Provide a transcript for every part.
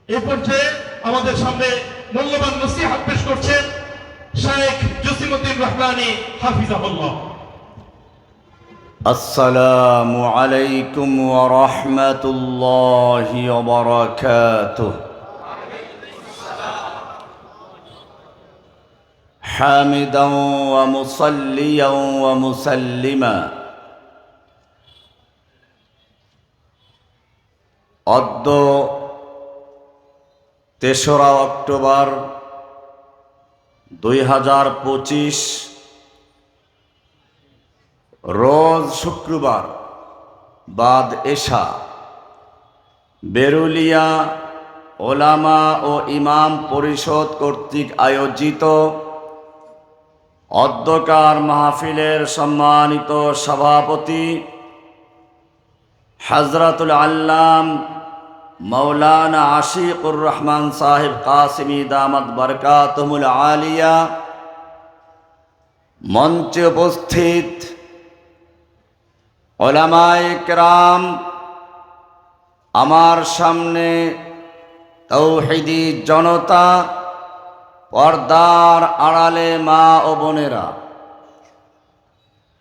এই পর্যায়ে আমাদের সামনে মূল্যবান নসিহত পেশ করছেন শায়েখ জসিমউদ্দিন রহমানী হাফিজাহুল্লাহ। আসসালামু আলাইকুম ওয়া রাহমাতুল্লাহি ওয়া বারাকাতুহু। হামিদান ওয়া মুসাল্লিয়ান ওয়া মুসাল্লিমা। অদ্য ৩রা অক্টোবর ২০২৫ রোজ শুক্রবার বাদ এশা বেরুলিয়া ওলামা ও ইমাম পরিষদ কর্তৃক আয়োজিত অধ্যকার মাহফিলের সম্মানিত সভাপতি হযরতুল আল্লাম মাওলানা আশিকুর রহমান সাহেব কাসিমি দামাত বরকাতুহুল আলিয়া, মঞ্চে উপস্থিত উলামায়ে কেরাম, আমার সামনে তাওহীদি জনতা, পর্দার আড়ালে মা ও বোনেরা,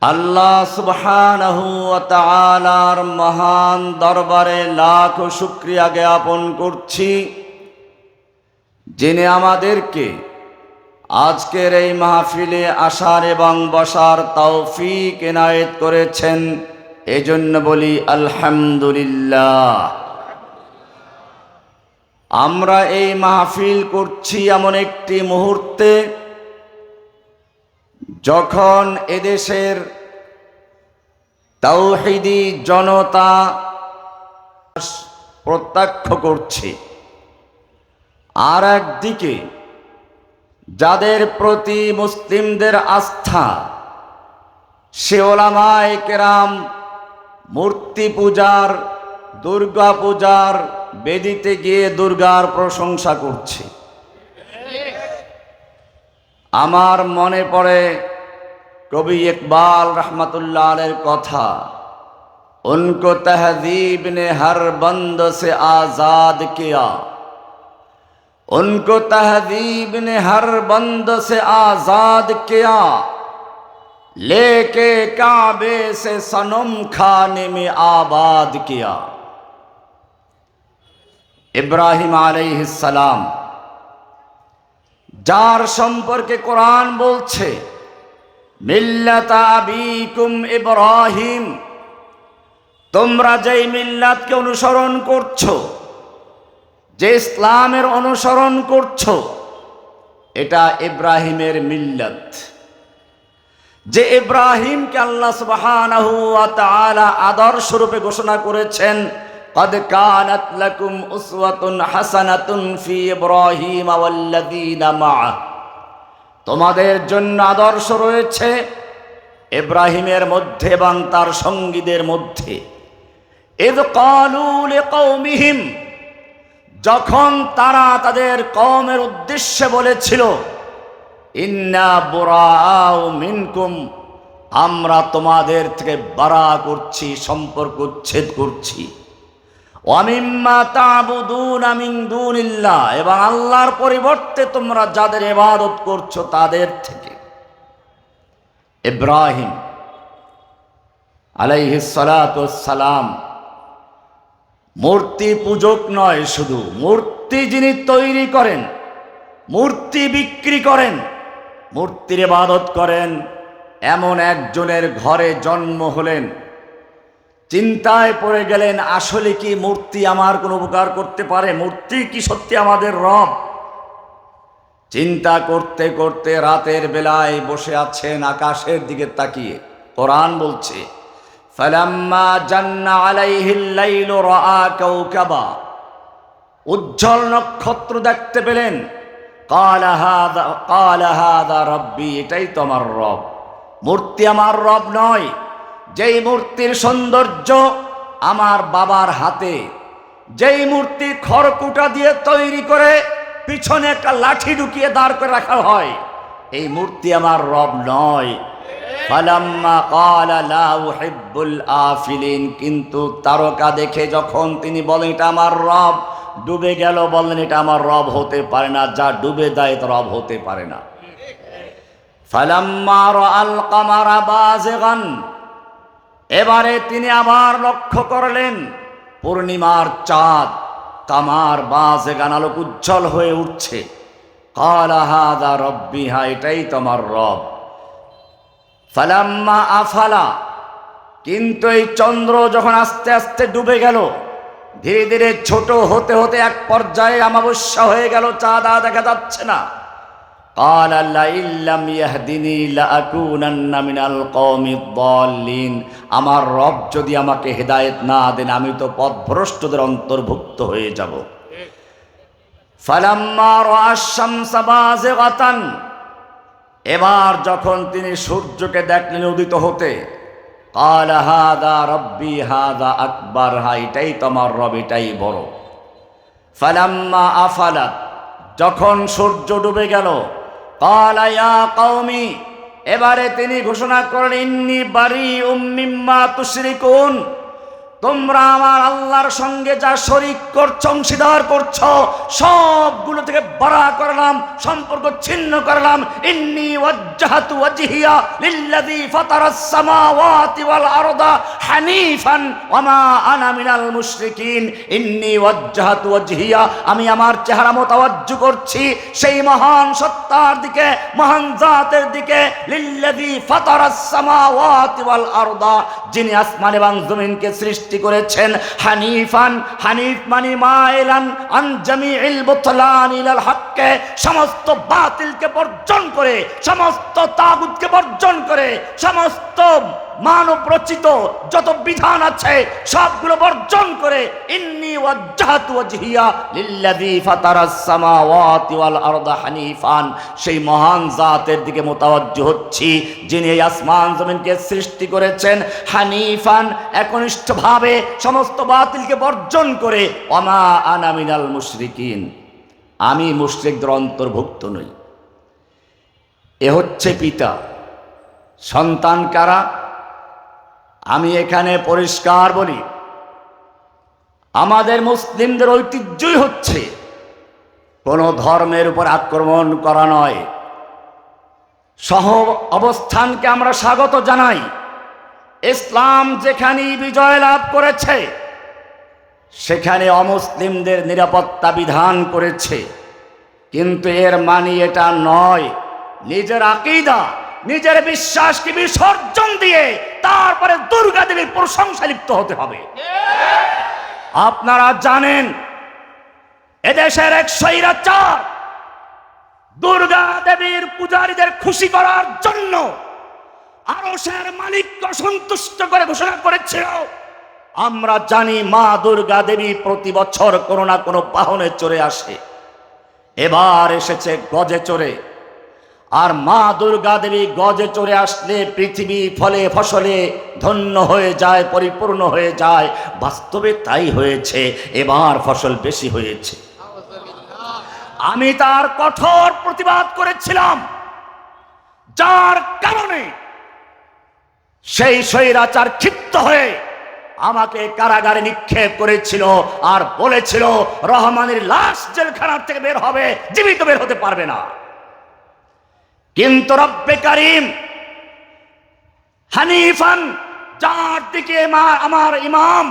আল্লাহ সুবহানাহু ওয়া তাআলার মহান দরবারে লাখ শুকরিয়া জ্ঞাপন করছি, যিনি আমাদেরকে আজকের এই মাহফিলে আসার এবং বসার তৌফিক এনায়েত করেছেন। এজন্য বলি আলহামদুলিল্লাহ। আমরা এই মাহফিল করছি এমন একটি মুহূর্তে যখন এদেশের তাওহীদি জনতা প্রত্যক্ষ করছে, আর একদিকে যাদের প্রতি মুসলিমদের আস্থা, সে উলামায়ে কেরাম মূর্তি পূজার, দুর্গা পূজার বেদিতে গিয়ে দুর্গার প্রশংসা করছে। আমার মনে পড়ে কবি ইকবাল রহমতুল্লাহ আলাইহির কথা, উनको तहजीब ने हर बंद से आजाद किया, उनको तहजीब ने हर बंद से आजाद किया, लेके काबे से सनम खाने में आबाद किया। ইব্রাহিম আলাইহিস সালাম, যার সম্পর্কে কোরআন বলছে মিল্লাতা আবিকুম ইব্রাহিম, তোমরা যেই মিল্লাতকে অনুসরণ করছো, যে ইসলামের অনুসরণ করছো, এটা ইব্রাহিমের মিল্লাত। যে ইব্রাহিমকে আল্লাহ সুবহানাহু ওয়া তাআলা আদর্শ রূপে ঘোষণা করেছেন, قد كانت لكم أسوة حسنة في إبراهيم والذين معه, তোমাদের জন্য আদর্শ রয়েছে ইব্রাহিমের মধ্যে এবং তার সঙ্গীদের মধ্যে। إذ قالوا لقومهم, যখন তারা তাদের কওমের উদ্দেশ্যে বলেছিল, ইন্না বুরাআউ মিনকুম, আমরা তোমাদের থেকে বারা করছি, সম্পর্ক উচ্ছেদ করছি। ওয়ামিম্মা তা'বুদুনা মিন দুনিল্লাহ, এবং আল্লাহর পরিবর্তে তোমরা যাদের ইবাদত করছো তাদের থেকে। ইব্রাহিম আলাইহিস সালাতু ওয়াস সালাম মূর্তি পূজক নয়, শুধু মূর্তি যিনি তৈরি করেন, মূর্তি বিক্রি করেন, মূর্তির ইবাদত করেন, এমন একজনের ঘরে জন্ম হলেন। চিন্তায় পড়ে গেলেন, আসলে কি মূর্তি আমার কোনো উপকার করতে পারে? মূর্তি কি সত্যি আমাদের রব? চিন্তা করতে করতে রাতের বেলায় বসে আছেন আকাশের দিকে তাকিয়ে। কোরআন বলছে, ফালাম্মা জান্না আলাইহিল লাইলু রাআ কাওকাবা, উজ্জ্বল নক্ষত্র দেখতে পেলেন। কালা হাদা রব্বি, এটাই তো আমার রব। মূর্তি আমার রব নয়। যেই মূর্তির সৌন্দর্য আমার বাবার হাতে, যেই মূর্তি খড়কুটা দিয়ে তৈরি করে পিছনে একটা লাঠি ঢুকিয়ে দাঁড় করে রাখা হয়, এই মূর্তি আমার রব নয়। ফালাম্মা ক্বালা লা উহিব্বুল আফিলিন, কিন্তু তারকা দেখে যখন তিনি বলেন এটা আমার রব, ডুবে গেল, বললেন এটা আমার রব হতে পারে না, যা ডুবে দেয় তো রব হতে পারে না। ফালাম্মা রাআল কামারা বাযিগান, এবারে তিনি আবার লক্ষ্য করলেন পূর্ণিমার চাঁদ কামার বাযিগান, আলোক উজ্জ্বল হয়ে উঠছে। ক্বালা হাযা রব্বি, হ্যাঁ এটাই তোমার রব। ফালাম্মা আফালা, কিন্তু এই চন্দ্র যখন আস্তে আস্তে ডুবে গেল, ধীরে ধীরে ছোট হতে হতে এক পর্যায়ে অমাবস্যা হয়ে গেল, চাঁদ আর দেখা যাচ্ছে না। ক্বালা লাইন লাম ইয়াহদিনি লাআকুনান্না মিনাল কওমিদ দাল্লিন, আমার রব যদি আমাকে হেদায়েত না দেন আমি তো পথভ্রষ্টদের অন্তর্ভুক্ত হয়ে যাব। ফালাম্মা রাআশ শামসা বাযিগাতান, এবার যখন তিনি সূর্যকে দেখলেন উদিত হতে, ক্বালা হাযা রব্বি হাযা আকবার, হ্যাঁ এটাই তোমার রব, এটাই বড়। ফালাম্মা আফালাত, যখন সূর্য ডুবে গেল, ক্বালা ইয়া কওমি, এবারে তিনি ঘোষণা করলেন ইন্নী বারিউম মিম্মা তুশরিকুন, তোমরা আমার আল্লাহর সঙ্গে যা শরীক করছো, অংশীদার করছো, সবগুলো থেকে বারা করলাম, সম্পর্ক ছিন্ন করলাম। ইন্নী ওয়াজ্জাহাতু ওয়াজহিয়া লিল্লাযী ফাতারাস সামাওয়াতি ওয়াল আরদা হানিফান ওয়া মা আনা মিনাল মুশরিকিন। ইন্নী ওয়াজ্জাহাতু ওয়াজহিয়া, আমি আমার চেহারা মোতাওয়াজ্জু করছি সেই মহান সত্তার দিকে, মহান জাতের দিকে। লিল্লাযী ফাতারাস সামাওয়াতি ওয়াল আরদা, যিনি আসমান এবং জমিনকে সৃষ্টি করেছেন। হানিফান, হানিফ মানে মাইলান আন জামিইল বুতলান ইলাল হককে, সমস্ত বাতিলকে বর্জন করে, সমস্ত তাগুতকে বর্জন করে, সমস্ত মানব রচিত যত বিধান আছে সবগুলো বর্জন করে ইন্নী ওয়াজ্জাহাতু ওয়াজহিয়া লিল্লাযী ফাতারাস সামাওয়াতি ওয়াল আরদা হানিফান, সেই মহান জাতের দিকে মোতাওয়াজ্জু হচ্ছি যিনি এই আসমান জমিনকে সৃষ্টি করেছেন। হানিফান, একনিষ্ঠভাবে সমস্ত বাতিলকে বর্জন করে। ওয়া মা আনা মিনাল মুশরিকিন, আমি মুশরিকদের অন্তর্ভুক্ত নই। এ হচ্ছে পিতা। সন্তান কারা? আমি এখানে পরিষ্কার বলি, আমাদের মুসলিমদের ঐতিহ্যই হচ্ছে কোনো ধর্মের উপর আক্রমণ করা নয়। সহ অবস্থানকে আমরা স্বাগত জানাই। ইসলাম যেখানেই বিজয় লাভ করেছে সেখানে অমুসলিমদের নিরাপত্তা বিধান করেছে, কিন্তু এর মানে এটা নয় নিজের আকীদা, নিজের বিশ্বাসকে বিসর্জন দিয়ে তারপরে দুর্গা দেবীর প্রশংসা লিপ্ত হতে হবে। আপনারা জানেন এদেশের এক স্বৈরাচার দুর্গা দেবীর পূজারীদের খুশি করার জন্য আরশের মালিককে সন্তুষ্ট করে ঘোষণা করেছিল, আমরা জানি মা দুর্গা দেবী প্রতি বছর কোনো না কোনো বাহনে চড়ে আসে, এবার এসেছে গজে চড়ে। আর মা দুর্গা দেবী গজে চড়ে আসলে পৃথিবী ফলে ফসলে ধন্য হয়ে যায়, পরিপূর্ণ হয়ে যায়। বাস্তবে তাই হয়েছে, এবার ফসল বেশি হয়েছে। আমি তার কঠোর প্রতিবাদ করেছিলাম, যার কারণে সেই স্বৈরাচার ক্ষিপ্ত হয়ে আমাকে কারাগারে নিক্ষেপ করেছিল আর বলেছিল রহমানের লাশ জেলখানার থেকে বের হবে, জীবিত বের হতে পারবে না। কিন্তু রব্বে কারিম হানিফান, যার দিকে আমার ইমাম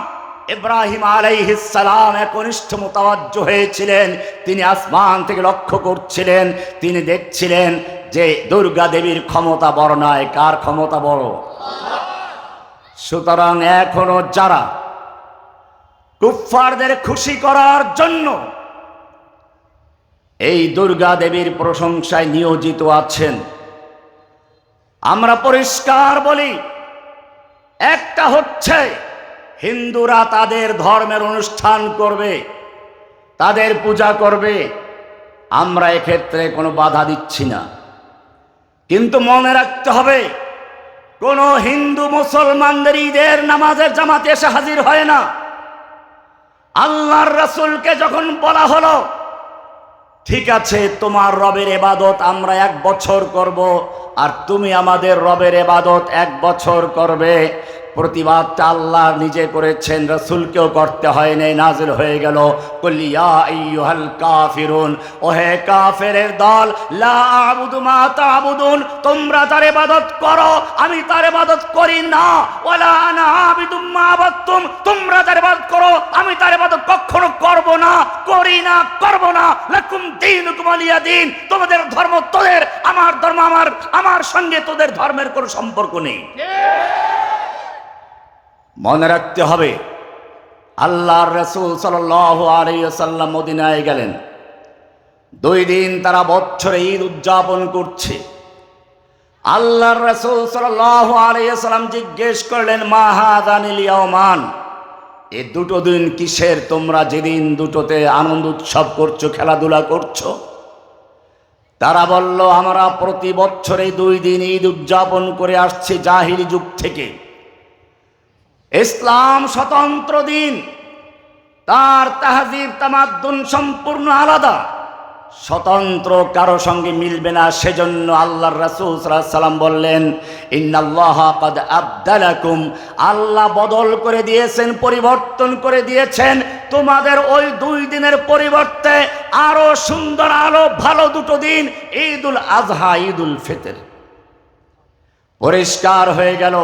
ইব্রাহিম আলাইহিস সালাম একনিষ্ঠ মোতাওয়াজ্জু হয়েছিলেন, তিনি আসমান থেকে লক্ষ্য করছিলেন, তিনি দেখছিলেন যে দুর্গা দেবীর ক্ষমতা বড় নয়, কার ক্ষমতা বড়? সুতরাং এখনো যারা কুফফারদের খুশি করার জন্য এই দুর্গা দেবীর প্রশংসায় নিয়োজিত আছেন, আমরা পরিষ্কার বলি, একটা হচ্ছে হিন্দুরা তাদের ধর্মের অনুষ্ঠান করবে, তাদের পূজা করবে, আমরা এক্ষেত্রে কোনো বাধা দিচ্ছি না। কিন্তু মনে রাখতে হবে, কোন হিন্দু মুসলমানদের ঈদের নামাজের জামাতে এসে হাজির হয় না। আল্লাহর রাসূলকে যখন বলা হলো ঠিক আছে তোমার রবের ইবাদত আমরা 1 বছর করব আর তুমি আমাদের রবের ইবাদত 1 বছর করবে, প্রতিবাদটা আল্লাহ নিজে করেছেন, রাসূলকেও করতে হয় নাই, নাজিল হয়ে গেল কুল ইয়া আইয়ুহাল কাফিরুন, ওহে কাফেরের দল, লা আ'বুদু মা তা'বুদুন, তোমরা তার ইবাদত করো, আমি তার ইবাদত করি না, ওয়ালা আনা আবিদুম মা আবাদতুম, তোমরা তার ইবাদত করো, আমি তার ইবাদত কখনো করব না, করি না, করব না, লাকুম দীনুকুম ওয়ালিয়া দীন, তোমাদের ধর্ম তোদের, আমার ধর্ম আমার, আমার সঙ্গে তোদের ধর্মের কোনো সম্পর্ক নেই। মনে রাখতে হবে, আল্লাহর রাসূল সাল্লাল্লাহু আলাইহি ওয়াসাল্লাম মদিনায় গেলেন, 2 দিন তারা বছরে ঈদ উদযাপন করছে। আল্লাহর রাসূল সাল্লাল্লাহু আলাইহি ওয়াসাল্লাম জিজ্ঞেস করলেন, মা হাযানিল ইয়াওমান, এই 2 দিন কিসের? তোমরা যেদিন দুটোতে আনন্দ উৎসব করছো, খেলাধুলা করছো। তারা বলল, আমরা প্রতি বছরে 2 দিন ঈদ উদযাপন করে আসছি জাহিলি যুগ থেকে। ইসলাম স্বতন্ত্র দিন, তার তাহজিব তামাদ্দুন সম্পূর্ণ আলাদা, স্বতন্ত্র, কারো সঙ্গে মিলবে না। সেজন্য আল্লাহর রাসূল সাল্লাল্লাহু আলাইহি ওয়াসাল্লাম বললেন, ইন্নাল্লাহা কাদ আবদালাকুম, আল্লাহ বদল করে দিয়েছেন, পরিবর্তন করে দিয়েছেন তোমাদের ওই 2 দিনের পরিবর্তে আরো সুন্দর, আরো ভালো 2 দিন, ঈদুল আজহা, ঈদুল ফিতর। পরিষ্কার হয়ে গেল,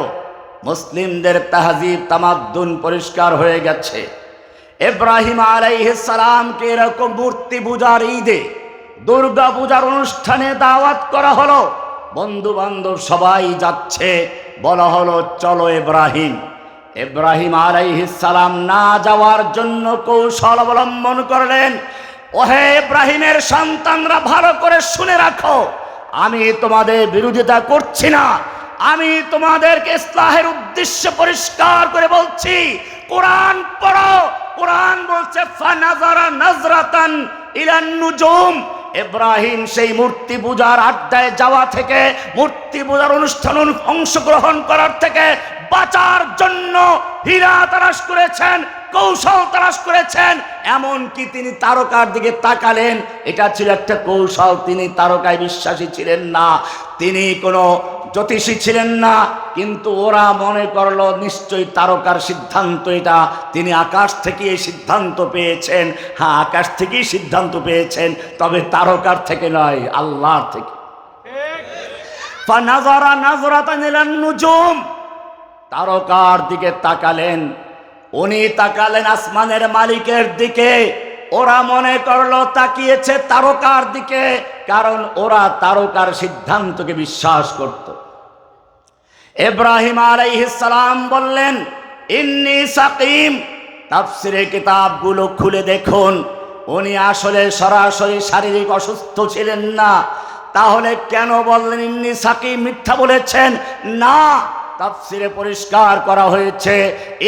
মুসলিমদের তাহজিব তামাদ্দুন পরিষ্কার হয়ে গেছে। ইব্রাহিম আলাইহিস সালামকে এরকম মূর্তি পূজার ঈদে, দুর্গা পূজার অনুষ্ঠানে দাওয়াত করা হলো, বন্ধু বান্ধব সবাই যাচ্ছে, বলা হলো চলো ইব্রাহিম। ইব্রাহিম আলাইহিস সালাম না যাওয়ার জন্য কৌশল অবলম্বন করলেন। ওহে ইব্রাহিমের সন্তানরা, ভালো করে শুনে রাখো, আমি তোমাদের বিরোধিতা করছি না, আমি তোমাদেরকে ইসলাহের উদ্দেশ্যে পরিষ্কার করে বলছি। কোরআন পড়ো, কোরআন বলছে ফানাজারা নাজরাতান ইলান নুজুম। ইব্রাহিম সেই মূর্তি পূজার আড্ডায় যাওয়া থেকে, মূর্তি পূজার অনুষ্ঠানে অংশগ্রহণ করার থেকে বাঁচার জন্য হীরা তালাশ করেছেন, কৌশল তালাশ করেছেন। এমনকি তিনি তারকার দিকে তাকালেন, এটা ছিল একটা কৌশল। তিনি তারকায় বিশ্বাসী ছিলেন না, তিনি কোনো জ্যোতিষী ছিলেন না, কিন্তু ওরা মনে করলো নিশ্চয়ই তারকার সিদ্ধান্ত এটা, তিনি আকাশ থেকে এই সিদ্ধান্ত পেয়েছেন। হ্যাঁ, আকাশ থেকেই সিদ্ধান্ত পেয়েছেন, তবে তারকার থেকে নয়, আল্লাহর থেকে। ফানাজারা নাজরাতান ইলান নুজুম, তারকার দিকে তাকালেন। উনি তাকালেন আসমানের মালিকের দিকে, ওরা মনে করলো তাকিয়েছে তারকার দিকে, কারণ ওরা তারকার সিদ্ধান্তকে বিশ্বাস করত। ইব্রাহিম আলাইহিস সালাম বললেন, ইন্নী সাকিম। তাফসীরের কিতাবগুলো খুলে দেখুন, উনি আসলে সরাসরি শারীরিক অসুস্থ ছিলেন না। তাহলে কেন বললেন ইন্নী সাকিম? মিথ্যা বলেছেন না, তাফসীরে পরিষ্কার করা হয়েছে,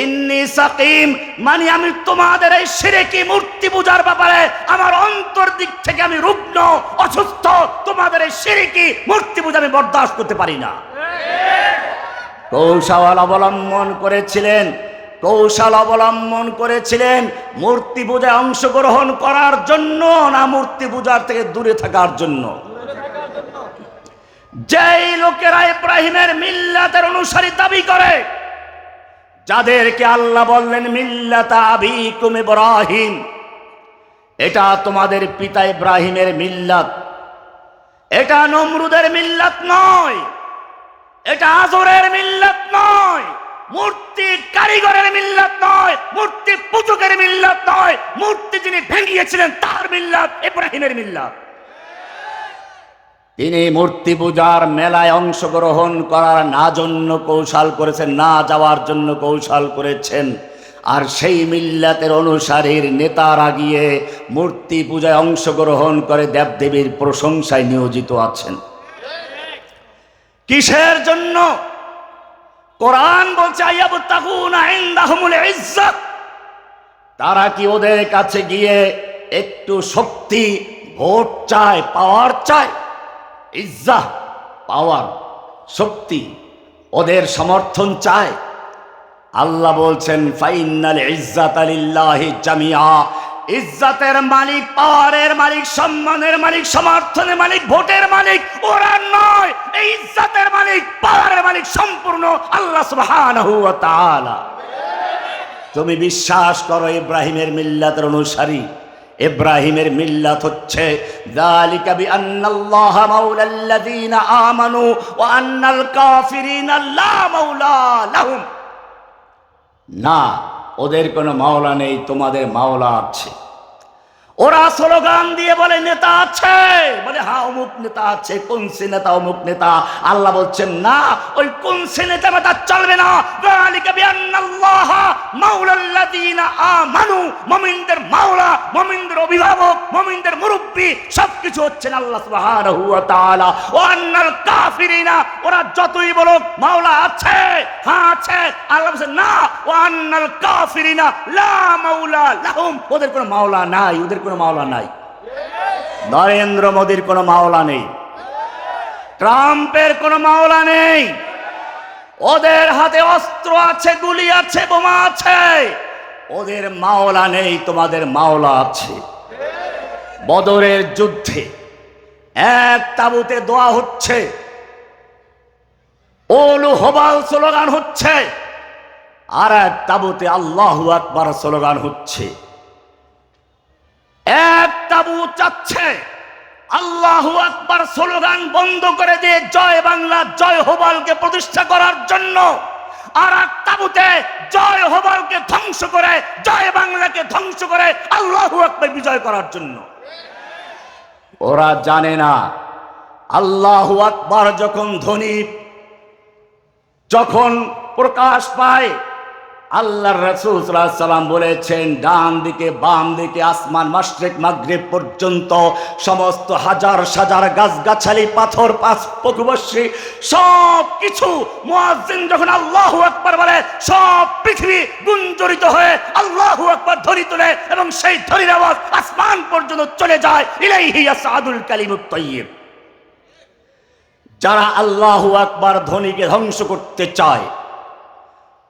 ইন্নী সাকিম মানে আমি তোমাদের এই শিরকি মূর্তি পূজার ব্যাপারে আমার অন্তর দিক থেকে আমি রুগ্ন, অসুস্থ। তোমাদের এই শিরকি মূর্তি পূজা আমি বরদাস্ত করতে পারি না। কৌশল অবলম্বন করেছিলেন, কৌশল অবলম্বন করেছিলেন মূর্তি পূজায় অংশগ্রহণ করার জন্য না মূর্তি পূজার থেকে দূরে থাকার জন্য? যেই লোকেরা ইব্রাহিমের মিল্লাতের অনুসারী দাবি করে, যাদেরকে আল্লাহ বললেন মিল্লাতা আবিকুম ইব্রাহিম, এটা তোমাদের পিতা ইব্রাহিমের মিল্লাত, এটা নমরুদের মিল্লাত নয়, এটা আজরের মিল্লাত নয়, মূর্তি কারিগরের মিল্লাত নয়, মূর্তি পূজকের মিল্লাত নয়, মূর্তি যিনি ভেঙিয়েছিলেন তার মিল্লাত ইব্রাহিমের মিল্লাত। তিনি মূর্তি পূজার মেলায় অংশগ্রহণ করার না জন্য কৌশল করেছেন, না যাওয়ার জন্য কৌশল করেছেন। আর সেই মিল্লাতের অনুসারীর নেতারা গিয়ে মূর্তি পূজায় অংশগ্রহণ করে দেবদেবীর প্রশংসায় নিয়োজিত আছেন। কিসের জন্য? কোরআন বলছে আয়াবতাগুনা ইনদাহুমুল ইজ্জাত, তারা কি ওদের কাছে গিয়ে একটু শক্তি, ভোট চায়, পাওয়ার চায়? ইজ্জা, পাওয়ার, শক্তি, ওদের সমর্থন চায়? আল্লাহ বলছেন ফাইনাল ইজ্জাতা লিল্লাহি জামিআ, ইজ্জতের মালিক, পাওয়ারের মালিক, সম্মানের মালিক, সমর্থনের মালিক, ভোটের মালিক ওরা নয়। এই ইজ্জতের মালিক, পাওয়ারের মালিক সম্পূর্ণ আল্লাহ সুবহানাহু ওয়া তাআলা। তুমি বিশ্বাস করো ইব্রাহিমের মিল্লাতের অনুসারী। ইব্রাহিমের মিল্লাত হচ্ছে যালিকা বিআন্নাল্লাহা মাওলাল্লাযীনা আমানু ওয়া আন্নাল কাফিরিনা লা মাওলা লাহুম। না, ওদের কোনো মাওলা নেই, তোমাদের মাওলা আছে। ওরা স্লোগান দিয়ে বলে নেতা আছে, বলে হ্যাঁ অমুক নেতা আছে, কোন সে নেতা, অমুক নেতা। আল্লাহ বলছেন না, ওই কোন সে নেতা মেতা চলবে না। যালিকা বিআন্নাল্লাহা মাওলাল্লাযীনা আমানু, মুমিনদের মাওলা, মুমিনদের অভিভাবক, মুমিনদের মুরব্বি সবকিছু হচ্ছেন আল্লাহ সুবহানাহু ওয়া তাআলা। ওয়া আন্নাল কাফিরিনা, ওরা যতই বলুক মাওলা আছে, হ্যাঁ আছে, আল্লাহ বলছেন না, ওয়া আন্নাল কাফিরিনা লা মাওলা লাহুম, ওদের কোনো মাওলা নাই, ওদের কোনো মাওলা নাই। নরেন্দ্র মোদীর কোনো মাওলা নেই, ট্রাম্পের কোনো মাওলা নেই। ওদের হাতে অস্ত্র আছে, গুলি আছে, বোমা আছে, ওদের মাওলা নেই, তোমাদের মাওলা আছে। বদরের যুদ্ধে এক তাঁবুতে দোয়া হচ্ছে, ওলু হবাল স্লোগান হচ্ছে, আর এক তাঁবুতে আল্লাহু আকবার স্লোগান হচ্ছে। এক তাবু চাচ্ছে আল্লাহু আকবার স্লোগান বন্ধ করে দিয়ে জয় বাংলা, জয় হোবালকে প্রতিষ্ঠা করার জন্য, আর এক তাবুতে জয় হোবালকে ধ্বংস করে, জয় বাংলাকে ধ্বংস করে আল্লাহু আকবার বিজয় করার জন্য। ওরা জানে না আল্লাহু আকবার যখন ধ্বনি যখন প্রকাশ পায়, আল্লাহর রাসূল সাল্লাল্লাহু আলাইহি সাল্লাম বলেছেন ডান দিকে বাম দিকে আসমান মাশরিক মাগরিব পর্যন্ত সমস্ত হাজার হাজার গাছগাছালি পাথর পশুপক্ষী সব কিছু মুয়াজ্জিন যখন আল্লাহু আকবার বলে, সব পৃথিবী গুঞ্জরিত হয়ে আল্লাহু আকবার ধ্বনি তোলে এবং সেই ধ্বনির আওয়াজ আসমান পর্যন্ত চলে যায়। ইলাইহি ইয়াসআদুল কালিমুত তাইয়্যিব। যারা আল্লাহু আকবার ধ্বনিকে ধ্বংস করতে চায়,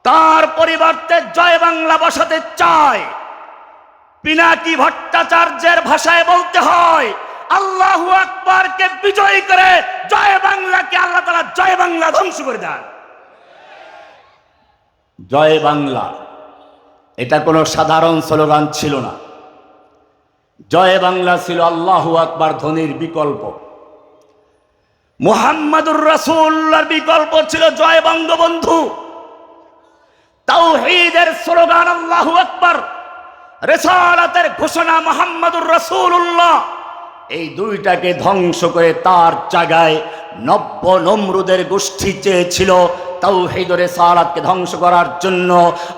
তার পরিবর্তে জয় বাংলা বসাতে চায়, পিনাকি ভট্টাচার্যের ভাষায় বলতে হয় আল্লাহু আকবারকে বিজয় করে জয় বাংলাকে আল্লাহ তাআলা জয় বাংলা ধ্বংস করে দেন। জয় বাংলা এটা কোনো সাধারণ স্লোগান ছিল না। জয় বাংলা ছিল আল্লাহু আকবার ধ্বনির বিকল্প। মুহাম্মাদুর রাসূলুল্লাহর বিকল্প ছিল জয় বঙ্গবন্ধু। তাওহীদের স্লোগান আল্লাহু আকবার, রিসালাতের ঘোষণা মুহাম্মাদুর রাসূলুল্লাহ, এই দুইটাকে ধ্বংস করে তার জায়গায় নব্য নমরুদের গোষ্ঠী চেয়েছিল তাওহীদ ও রিসালাতকে ধ্বংস করার জন্য।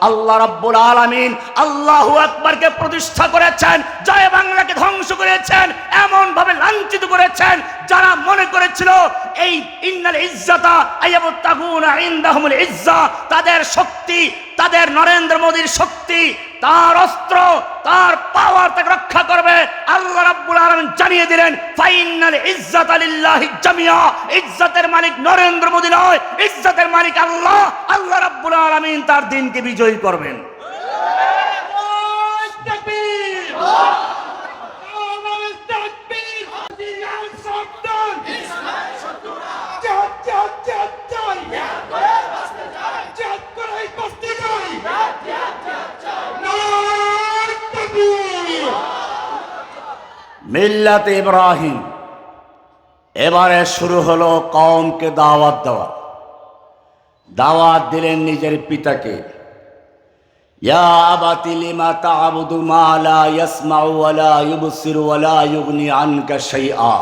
আল্লাহ রাব্বুল আলামিন আল্লাহু আকবারকে প্রতিষ্ঠা করেছেন, জয় বাংলাকে ধ্বংস করেছেন, এমন ভাবে লাঞ্ছিত করেছেন যারা মনে করেছিল এই ইন্নাল ইজ্জাতা আয়াবতাগুনা ইনদাহুমুল ইজ্জা, তাদের শক্তি, তাদের নরেন্দ্র মোদীর শক্তি, তার অস্ত্র, তার পাওয়ার তাকে রক্ষা করবে। আল্লাহ রাব্বুল আলামিন জানিয়ে দিলেন ফাইনাল ইজ্জাতা লিল্লাহি জামিয়া, ইজ্জতের মালিক নরেন্দ্র মোদী নয়, ইজ্জতের মালিক আল্লাহ। আল্লাহ রাব্বুল আলামিন তার দিনকে বিজয়ী করবেন। মিল্লাত ইব্রাহিম এবারে শুরু হলো কওমকে দাওয়াত দেওয়া। দাওয়াত দিলেন নিজের পিতাকে, ইয়া আবাতি লিমা তা'বুদু মা লা ইয়াসমাউ ওয়া লা ইউবসিরু ওয়া লা ইউগনি আনকা শাইআ।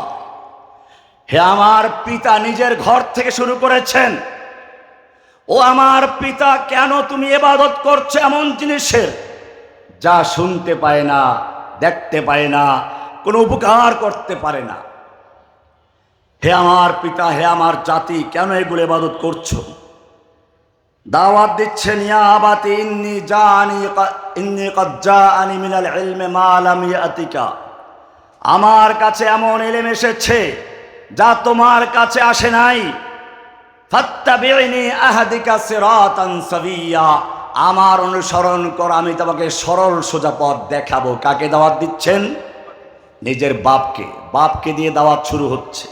হে আমার পিতা, নিজের ঘর থেকে শুরু করেছেন। ও আমার পিতা, কেন তুমি ইবাদত করছো এমন জিনিসের যা শুনতে পায় না, দেখতে পায় না, কোনো উপকার করতে পারে না? হে আমার পিতা, হে আমার জাতি, কেন এগুলো ইবাদত করছো? দাওয়াত দিচ্ছেন, ইয়া আবাতি ইন্নী ক্বাদ জাআনি মিনাল ইলমি মা লাম ইয়াতিকা। আমার কাছে এমন ইলম এসেছে যা তোমার কাছে আসে নাই। ফাত্তাবি'নি আহদিকা সিরাতান সাবিয়্যা। আমার অনুসরণ কর, আমি তোমাকে সরল সোজা পথ দেখাবো। কাকে দাওয়াত দিচ্ছেন? নিজের বাপকে। বাপকে দিয়ে দাওয়াত শুরু হচ্ছে।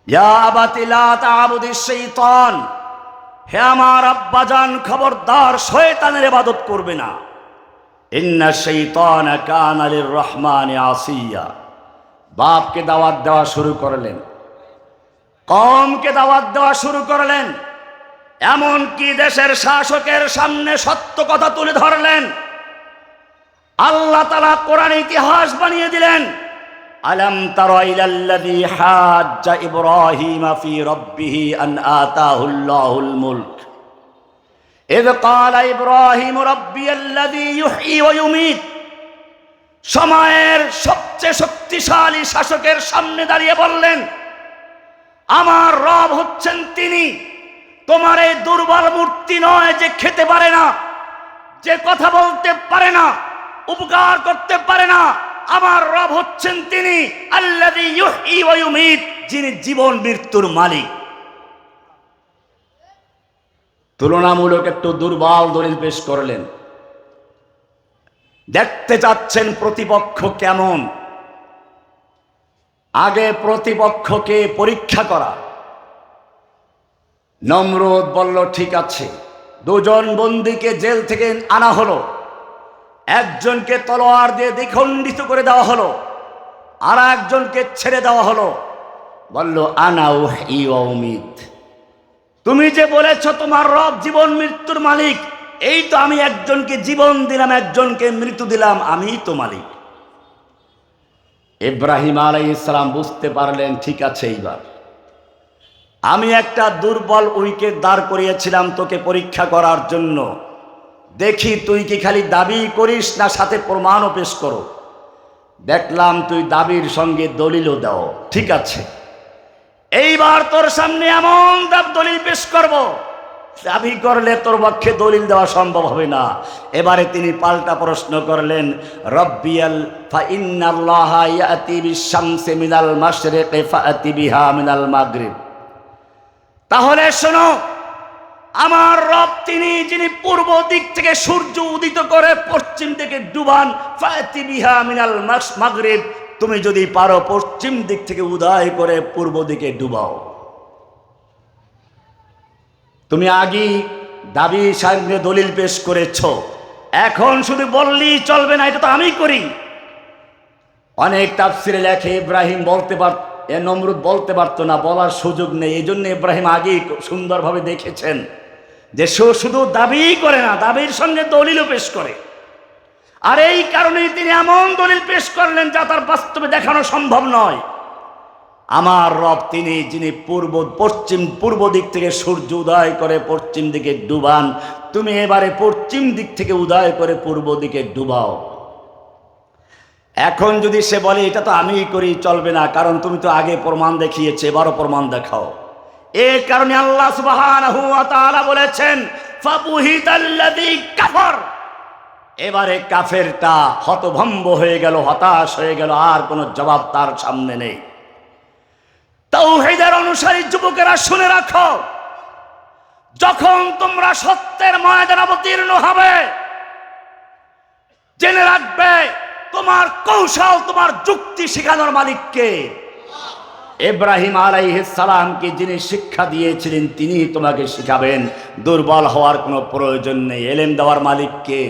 ইয়া আবাতি লা তা'বুদিশ শাইতান, হে আমার আব্বাজান খবরদার শয়তানের ইবাদত করবে না। ইন্না শাইতানা কানা লির রহমানি আসিয়া। বাপকে দাওয়াত দেওয়া শুরু করলেন, কওমকে দাওয়াত দেওয়া শুরু করলেন, এমনকি দেশের শাসকের সামনে সত্য কথা তুলে ধরলেন। আল্লাহ তাআলা কোরআনে ইতিহাস বানিয়ে দিলেন, আলাম তারা ইলাল্লাযী হাজ্জা ইব্রাহিমা ফি রাব্বিহি আন আতাহুল্লাহুল মুলক ইয ক্বালা ইব্রাহিম রাব্বিয়াল্লাযী ইউহয়ী ওয়া ইউমীত। সময়ের সবচেয়ে শক্তিশালী শাসকের সামনে দাঁড়িয়ে বললেন, আমার রব হচ্ছেন তিনি, তোমার এই দুর্বল মূর্তি নয় যে খেতে পারে না, যে কথা বলতে পারে না, উপকার করতে পারে না। আমার রব হচ্ছেন তিনি আল্লাযী ইউহয়ী ওয়া ইউমীত, যিনি জীবন মৃত্যুর মালিক। তুলনামূলক একটু দুর্বল দলিল পেশ করলেন। দেখতে চাচ্ছেন প্রতিপক্ষ কেমন, আগে প্রতিপক্ষকে পরীক্ষা করা। নমরুদ বলল ঠিক আছে, দুজন বন্দীকে জেল থেকে আনা হলো, একজনকে তলোয়ার দিয়ে দ্বিখণ্ডিত করে দেওয়া হলো, আর একজনকে ছেড়ে দেওয়া হলো। বলল আনা উহয়ী ওয়া উমীত, তুমি যে বলেছ তোমার রব জীবন মৃত্যুর মালিক, এই তো আমি একজনকে জীবন দিলাম, একজনকে মৃত্যু দিলাম, আমিই তো মালিক। ইব্রাহিম আলাইহিস সালাম বুঝতে পারলেন ঠিক আছে, এইবার আমি একটা দুর্বল উইকেট দাঁড় করিয়েছিলাম তোকে পরীক্ষা করার জন্য, দেখি তুই কি খালি দাবি করিস না সাথে প্রমাণও পেশ করো। দেখলাম তুই দাবির সঙ্গে দলিলও দাও, ঠিক আছে, এইবার তোর সামনে এমন দলিল পেশ করব, দাবি করলে তোর পক্ষে দলিল দেওয়া সম্ভব হবে না। এবারে তিনি পাল্টা প্রশ্ন করলেন, রব্বিয়াল ফা ইন্নাল্লাহা ইয়াতি বিশ-শামসি মিনাল মাশরিকি ফাআতি বিহা মিনাল মাগরিব। তাহলে শোনো, আমার রব তিনি যিনি পূর্ব দিক থেকে সূর্য উদিত করে পশ্চিম দিকে ডুবান, ফাআতি বিহা মিনাল মাগরিব, তুমি যদি পারো পশ্চিম দিক থেকে উদয় করে পূর্ব দিকে ডুবাও। তুমি আগেই দাবি সামনে দলিল পেশ করেছ, এখন শুধু বললেই চলবে না, এটা তো আমি করি। অনেক তাফসিরে লেখে ইব্রাহিম বলতে পারত, নমরুদ বলতে পারতো না, বলার সুযোগ নেই। এই জন্য ইব্রাহিম আগেই সুন্দরভাবে দেখেছেন যে শুধু দাবি করে না, দাবির সঙ্গে দলিলও পেশ করে। আর এই কারণেই তিনি এমন দলিল পেশ করলেন যা তার বাস্তবে দেখানো সম্ভব নয়। আমার রব তিনি যিনি পূর্ব দিক থেকে সূর্য উদয় করে পশ্চিম দিকে ডুবান, তুমি এবারে পশ্চিম দিক থেকে উদয় করে পূর্ব দিকে ডুবাও। এখন যদি সে বলে এটা তো আমিই করি, চলবে না, কারণ তুমি তো আগে প্রমাণ দেখিয়েছে, এবারও প্রমাণ দেখাও। এই কারণে আল্লাহ সুবহানাহু ওয়া তাআলা বলেছেন ফাবুহিতাল্লাযী কাফার, এবারে কাফেরটা হতভম্ব হয়ে গেল, হতাশ হয়ে গেল, আর কোনো জবাব তার সামনে নেই। তাওহীদের অনুসারী যুবকেরা শুনে রাখো, যখন তোমরা সত্যের ময়দানে অবতীর্ণ হবে, জেনে রাখবে তোমার কৌশল, তোমার যুক্তি শেখানোর মালিককে। ইব্রাহিম আলাইহিস সালামকে যিনি শিক্ষা দিয়েছিলেন তিনি তোমাকে শিখাবেন, দুর্বল হওয়ার কোনো প্রয়োজন নেই। এলেম দেওয়ার মালিককে।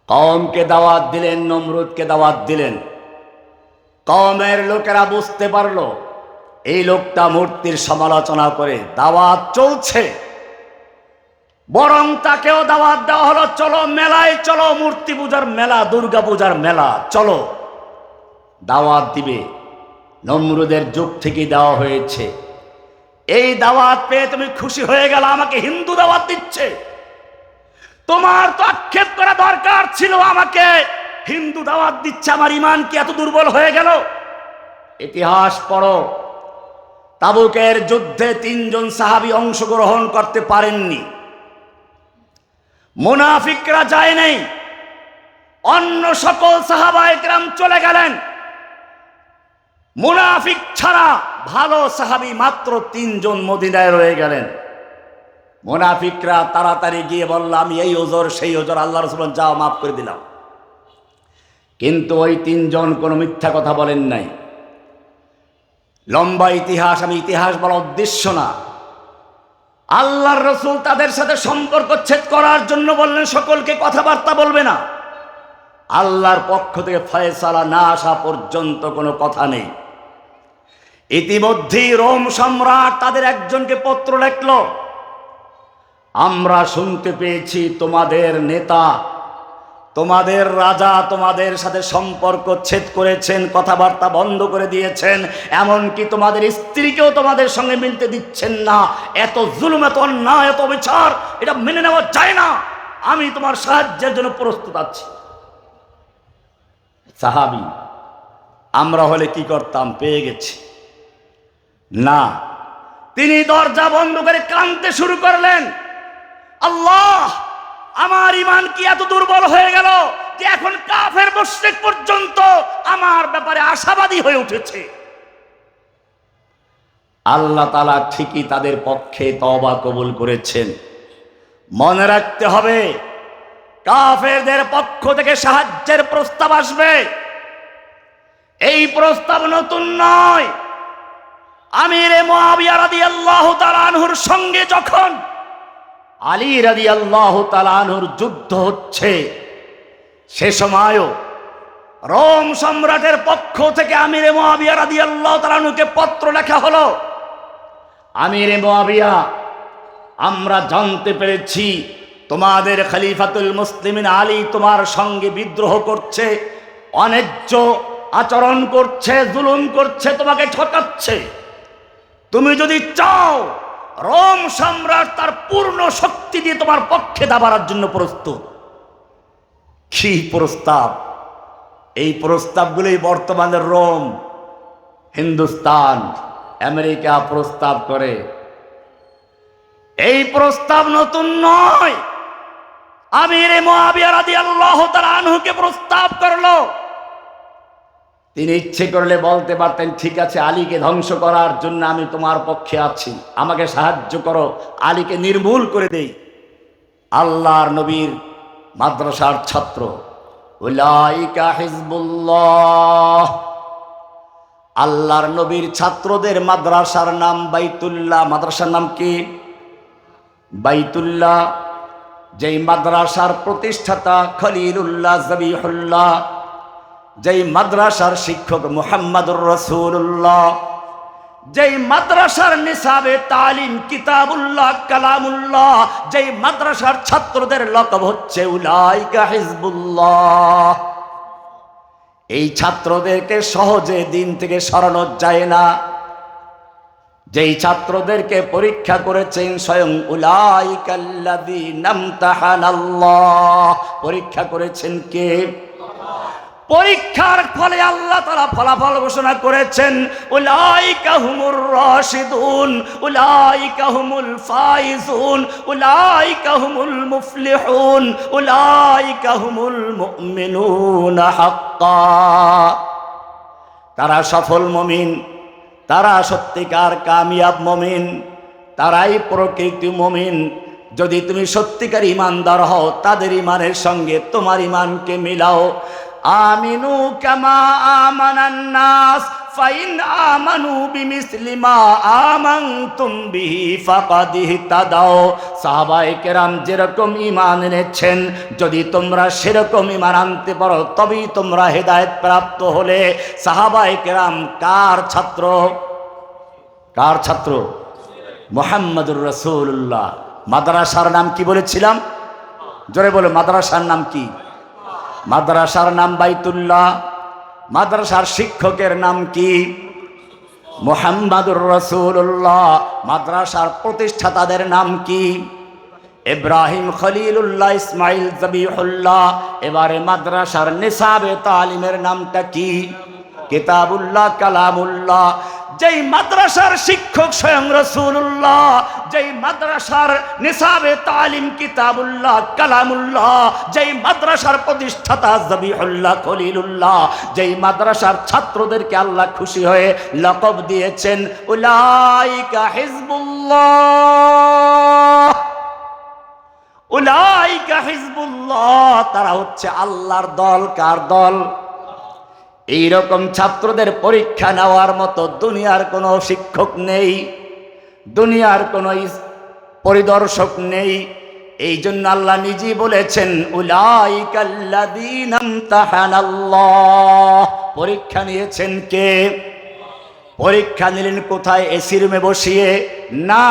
কওমকে দাওয়াত দিলেন, নমরুদকে দাওয়াত দিলেন। কওমের লোকেরা বুঝতে পারলো এই লোকটা মূর্তির সমালোচনা করে, দাওয়াত চলছে, বরং তাকেও দাওয়াত দেওয়া হলো, চলো মেলায় চলো, মূর্তি পূজার মেলা, দুর্গা পূজার মেলা, চলো। দাওয়াত দিবে, নমরুদের যুগ থেকে দেওয়া হয়েছে। এই দাওয়াত পেয়ে তুমি খুশি হয়ে গেল, আমাকে হিন্দু দাওয়াত দিচ্ছে, তোমার তো আক্ষেপ করা দরকার ছিল, আমাকে হিন্দু দাওয়াত দিচ্ছে, আমার ঈমান কি এত দুর্বল হয়ে গেল? ইতিহাস পড়ো, তাবুকের যুদ্ধে 3 জন সাহাবী অংশগ্রহণ করতে পারেননি, মুনাফিকরা যায় নাই, অন্য সকল সাহাবায়ে কেরাম চলে গেলেন। মুনাফিক ছাড়া ভালো সাহাবী মাত্র 3 জন মদিনায় রয়ে গেলেন। মুনাফিকরা তাড়াতাড়ি গিয়ে বলল, আমি এই ওজর সেই ওজর, আল্লাহ রাসূল বললেন, যাও মাফ করে দিলাম। কিন্তু ওই তিনজন কোনো মিথ্যা কথা বলেন নাই। লম্বা ইতিহাস, আমি ইতিহাস বলার উদ্দেশ্য না। আল্লাহর রাসূল তাদের সাথে সম্পর্ক ছেদ করার জন্য বললেন সকলকে কথাবার্তা বলবে না, আল্লাহর পক্ষ থেকে ফয়সালা না আসা পর্যন্ত কোনো কথা নেই। ইতিমধ্যেই রোম সম্রাট তাদের একজনকে পত্র লিখল, আমরা শুনতে পেয়েছি তোমাদের নেতা, তোমাদের রাজা তোমাদের সাথে সম্পর্ক ছেদ করেছেন, কথাবার্তা বন্ধ করে দিয়েছেন, এমনকি তোমাদের স্ত্রীকেও তোমাদের সঙ্গে মিলতে দিচ্ছেন না। এত জুলুম, এত অন্যায়, এত বিচার, এটা মেনে নেওয়া যায় না। আমি তোমার সাহায্যের জন্য প্রস্তুত আছি। সাহাবী, আমরা হলে কি করতাম? পেয়ে গেছি না। তিনি দরজা বন্ধ করে কাঁদতে শুরু করলেন, আল্লাহ, আমার ঈমান কি এত দুর্বল হয়ে গেল যে এখন কাফের মুশরিক পর্যন্ত আমার ব্যাপারে আশাবাদী হয়ে উঠেছে। আল্লাহ তাআলা ঠিকই তাদের পক্ষে তওবা কবুল করেছেন। মনে রাখতে হবে, কাফেরদের পক্ষ থেকে সাহায্যের প্রস্তাব আসবে, এই প্রস্তাব নতুন নয়। আমিরে মুআবিয়া রাদিয়াল্লাহু তাআলা আনহুর সঙ্গে যখন আলী রাদিয়াল্লাহু তাআলা আনহুর যুদ্ধ হচ্ছে, সে সময়ও রোম সম্রাটের পক্ষ থেকে আমিরে মুআবিয়া রাদিয়াল্লাহু তাআলা আনহুকে পত্র লেখা হলো, আমিরে মুআবিয়া, আমরা জানতে পেরেছি তোমাদের খলিফাতুল মুসলিমিন আলী তোমার সঙ্গে বিদ্রোহ করছে, অন্যায্য আচরণ করছে, জুলুম করছে, তোমাকে ঠকাচ্ছে। তুমি যদি চাও, রোম সম্রাট তার পূর্ণ শক্তি দিয়ে তোমার পক্ষে দাঁড়াবার জন্য প্রস্তুত। কি প্রস্তাব! এই প্রস্তাবগুলোই বর্তমানে রোম, হিন্দুস্তান, আমেরিকা প্রস্তাব করে। এই প্রস্তাব নতুন নয়। আমিরে মুআবিয়া রাদিয়াল্লাহু তাআলা আনহুকে প্রস্তাব করলো। তিনি ইচ্ছে করলে বলতে পারতেন, ঠিক আছে, আলীকে ধ্বংস করার জন্য আমি তোমার পক্ষে আছি, আমাকে সাহায্য করো, আলীকে নির্মূল করে দেই। আল্লাহর নবীর মাদ্রাসার ছাত্র, উলাইকা হিজবুল্লাহ, আল্লাহর নবীর ছাত্রদের মাদ্রাসার নাম বাইতুল্লাহ। মাদ্রাসার নাম কি? বাইতুল্লাহ। যেই মাদ্রাসার প্রতিষ্ঠাতা খলিলুল্লাহ জবিহুল্লাহ, যেই মাদ্রাসার শিক্ষক মুহাম্মদুর রাসূলুল্লাহ, যেই মাদ্রাসার নিসাবে তালিম কিতাবুল্লাহ কালামুল্লাহ, যেই মাদ্রাসার ছাত্রদের লকব হচ্ছে উলাইকা হিজবুল্লাহ। এই ছাত্রদেরকে সহজে দিন থেকে সরানো যায় না। যেই ছাত্রদেরকে পরীক্ষা করেছেন স্বয়ং উলাইকাল্লাযীনা ইমতাহানাল্লাহ, পরীক্ষা করেছেন কে? পরীক্ষার ফলে আল্লাহ তাআলা ফলাফল ঘোষণা করেছেন, উলাইকা হুমুর রাশিদুন, উলাইকা হুমুল ফাইজুন, উলাইকা হুমুল মুফলিহুন, উলাইকা হুমুল মুমিনুনা হাক্কা। তারা সফল মুমিন, তারা সত্যিকার কামিয়াব মুমিন, তারাই প্রকৃত মুমিন। যদি তুমি সত্যিকার ঈমানদার হও, তাদের ঈমানের সঙ্গে তোমার ঈমানকে মিলাও। আমিনু কামা আমানান নাস ফাইন আমানু বিমিসলি মা আমানতুম বিহি ফাকাদ ইহতাদাও। সাহাবায়ে কেরাম যেরকম ঈমান এনেছেন, যদি তোমরা সেরকম ঈমান আনতে পারো, তবেই তোমরা হেদায়েত প্রাপ্ত হলে। সাহাবায়ে কেরাম কার ছাত্র? কার ছাত্র? মুহাম্মদুর রাসূলুল্লাহ। মাদ্রাসার নাম কি বলেছিলাম? জোরে বলো, মাদ্রাসার নাম কি? মাদ্রাসার নাম বাইতুল্লাহ। মাদ্রাসার শিক্ষকের নাম কি? মুহাম্মদুর রাসূলুল্লাহ। মাদ্রাসার প্রতিষ্ঠাতাদের নাম কি? ইব্রাহিম খলিলুল্লাহ, ইসমাইল জবিহুল্লাহ। এবারে মাদ্রাসার নিসাবে তালিমের নামটা কি? কিতাবুল্লাহ কালামুল্লাহ। যেই মাদ্রাসার শিক্ষক স্বয়ং রাসূলুল্লাহ, যেই মাদ্রাসার নিসাবে তালিম কিতাবুল্লাহ কালামুল্লাহ, যেই মাদ্রাসার প্রতিষ্ঠাতা জবিহুল্লাহ খলিলুল্লাহ, যেই মাদ্রাসার ছাত্রদেরকে আল্লাহ খুশি হয়ে লকব দিয়েছেন উলাইকা হিজবুল্লাহ। উলাইকা হিজবুল্লাহ, তারা হচ্ছে আল্লাহর দল। কার দল? এইরকম ছাত্রদের পরীক্ষা নেওয়ার মতো দুনিয়ার কোনো শিক্ষক নেই, দুনিয়ার কোনো পরিদর্শক নেই। এই জন্য আল্লাহ নিজেই বলেছেন উলাইকাল্লাযীনা ইমতাহানাল্লাহ, পরীক্ষা নিয়েছেন কে? পরীক্ষা নিলেন কোথায়? এসি রুমে বসিয়ে না।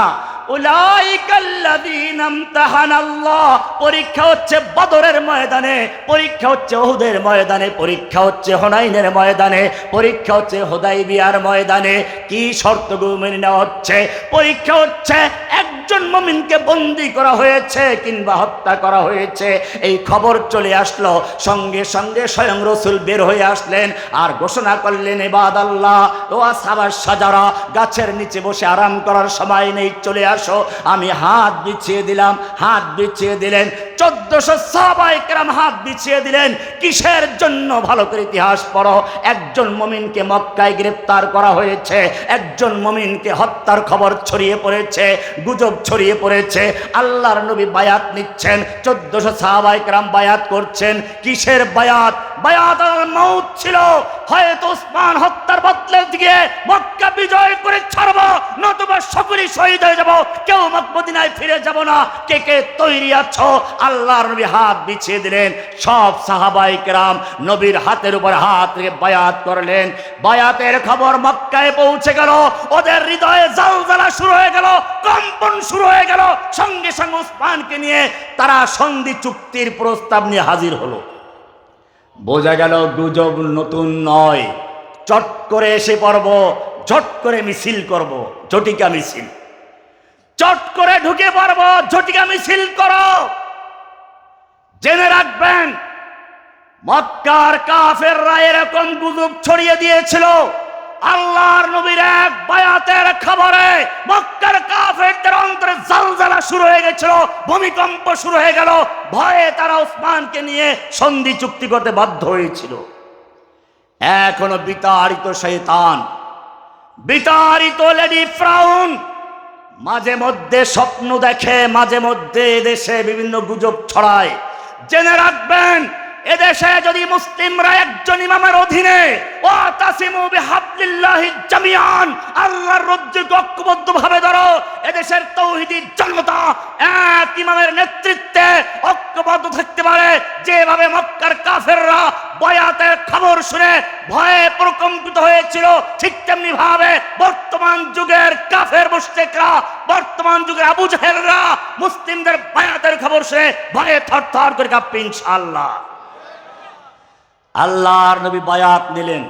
উলাইকাল্লাযীনা ইমতাহানাল্লাহ, পরীক্ষা হচ্ছে বদরের ময়দানে, পরীক্ষা হচ্ছে উহুদের ময়দানে, পরীক্ষা হচ্ছে হুনাইনের ময়দানে, পরীক্ষা হচ্ছে হুদাইবিয়ার ময়দানে। কি শর্তগুলো মেনে নেওয়া হচ্ছে? পরীক্ষা হচ্ছে একজন মুমিনকে বন্দী করা হয়েছে কিংবা হত্যা করা হয়েছে, এই খবর চলে আসলো, সঙ্গে সঙ্গে স্বয়ং রাসূল বের হয়ে আসলেন আর ঘোষণা করলেন ইবাদাল্লাহ ও আসহাবাস শাজারা, গাছের নিচে বসে আরাম করার সময় নেই, চলে আসো। আমি হাত বিছিয়ে দিলাম, হাত বিছিয়ে দিলেন। 1400 সাহাবায়ে কেরাম হাত বিছিয়ে দিলেন। কিসের জন্য? ভালো করে ইতিহাস পড়ো। একজন মুমিনকে মক্কায় গ্রেফতার করা হয়েছে, একজন মুমিনকে হত্যার খবর ছড়িয়ে পড়েছে, গুজব ছড়িয়ে পড়েছে। আল্লাহর নবী বায়াত নিচ্ছেন, 1400 সাহাবায়ে কেরাম বায়াত করছেন। কিসের বায়াত? বায়াত আল মাউত ছিল। হয়তো ওসমান হত্যার বদলে দিয়ে মক্কা বিজয় করে ছাড়ব, নতুবা সকলেই শহীদ হয়ে যাব, কেউ মদিনায় ফিরে যাব না। কে কে তৈরি আছো? আল্লাহর নবী হাত বিছিয়ে দিলেন। সব সাহাবায়ে কেরাম নবীর হাতের উপর হাত রেখে বায়াত করলেন। বায়াতের খবর মক্কায় পৌঁছে গেল, ওদের হৃদয়ে জালজালা শুরু হয়ে গেল, কম্পন শুরু হয়ে গেল। সঙ্গে সঙ্গে ওসমানকে নিয়ে তারা সন্ধি চুক্তির প্রস্তাব নিয়ে হাজির হলো। বোঝা গেল গুজব নতুন নয়। চট করে এসে পড়ব, চট করে মিছিল করব, ঝটিকা মিছিল। চট করে ঢুকে পড়ব, ঝটিকা মিছিল করো। জেনে রাখবেন মক্কার কাফেররা এরকম গুজব ছড়িয়ে দিয়েছিল। আল্লাহর নবীর এক বায়াতের খবরে মক্কার কাফেরদের অন্তরে জালজালা শুরু হয়ে গেছিল, ভূমিকম্প শুরু হয়ে গেল। ভয়ে তারা ওসমানকে নিয়ে সন্ধি চুক্তি করতে বাধ্য হয়েছিল। এখনো বিতাড়িত শয়তান, বিতাড়িত লেডি ফ্রাউন মাঝে মধ্যে স্বপ্ন দেখে, মাঝে মধ্যে দেশে বিভিন্ন গুজব ছড়ায়। জেনে রাখবেন এদেশে যদি মুসলিমরা একজন ইমামের অধীনে ওয়াতাসিমু বিহাবলিল্লাহি জামিআন, আল্লাহর রজ্জুকে ঐক্যবদ্ধভাবে ধরো, এদেশের তাওহীদি জনতা এক ইমামের নেতৃত্বে ঐক্যবদ্ধ থাকতে পারে। যেভাবে মক্কার কাফেররা বায়াতের খবর শুনে ভয়ে প্রকম্পিত হয়েছিল, ঠিক তেমনি ভাবে বর্তমান যুগের কাফের মুশরিকরা, বর্তমান যুগের আবু জাহেলরা মুসলিমদের বায়াতের খবর শুনে ভয়ে থরথর করে কাঁপবে ইনশাআল্লাহ। আল্লাহর নবী বায়াত নিলেন।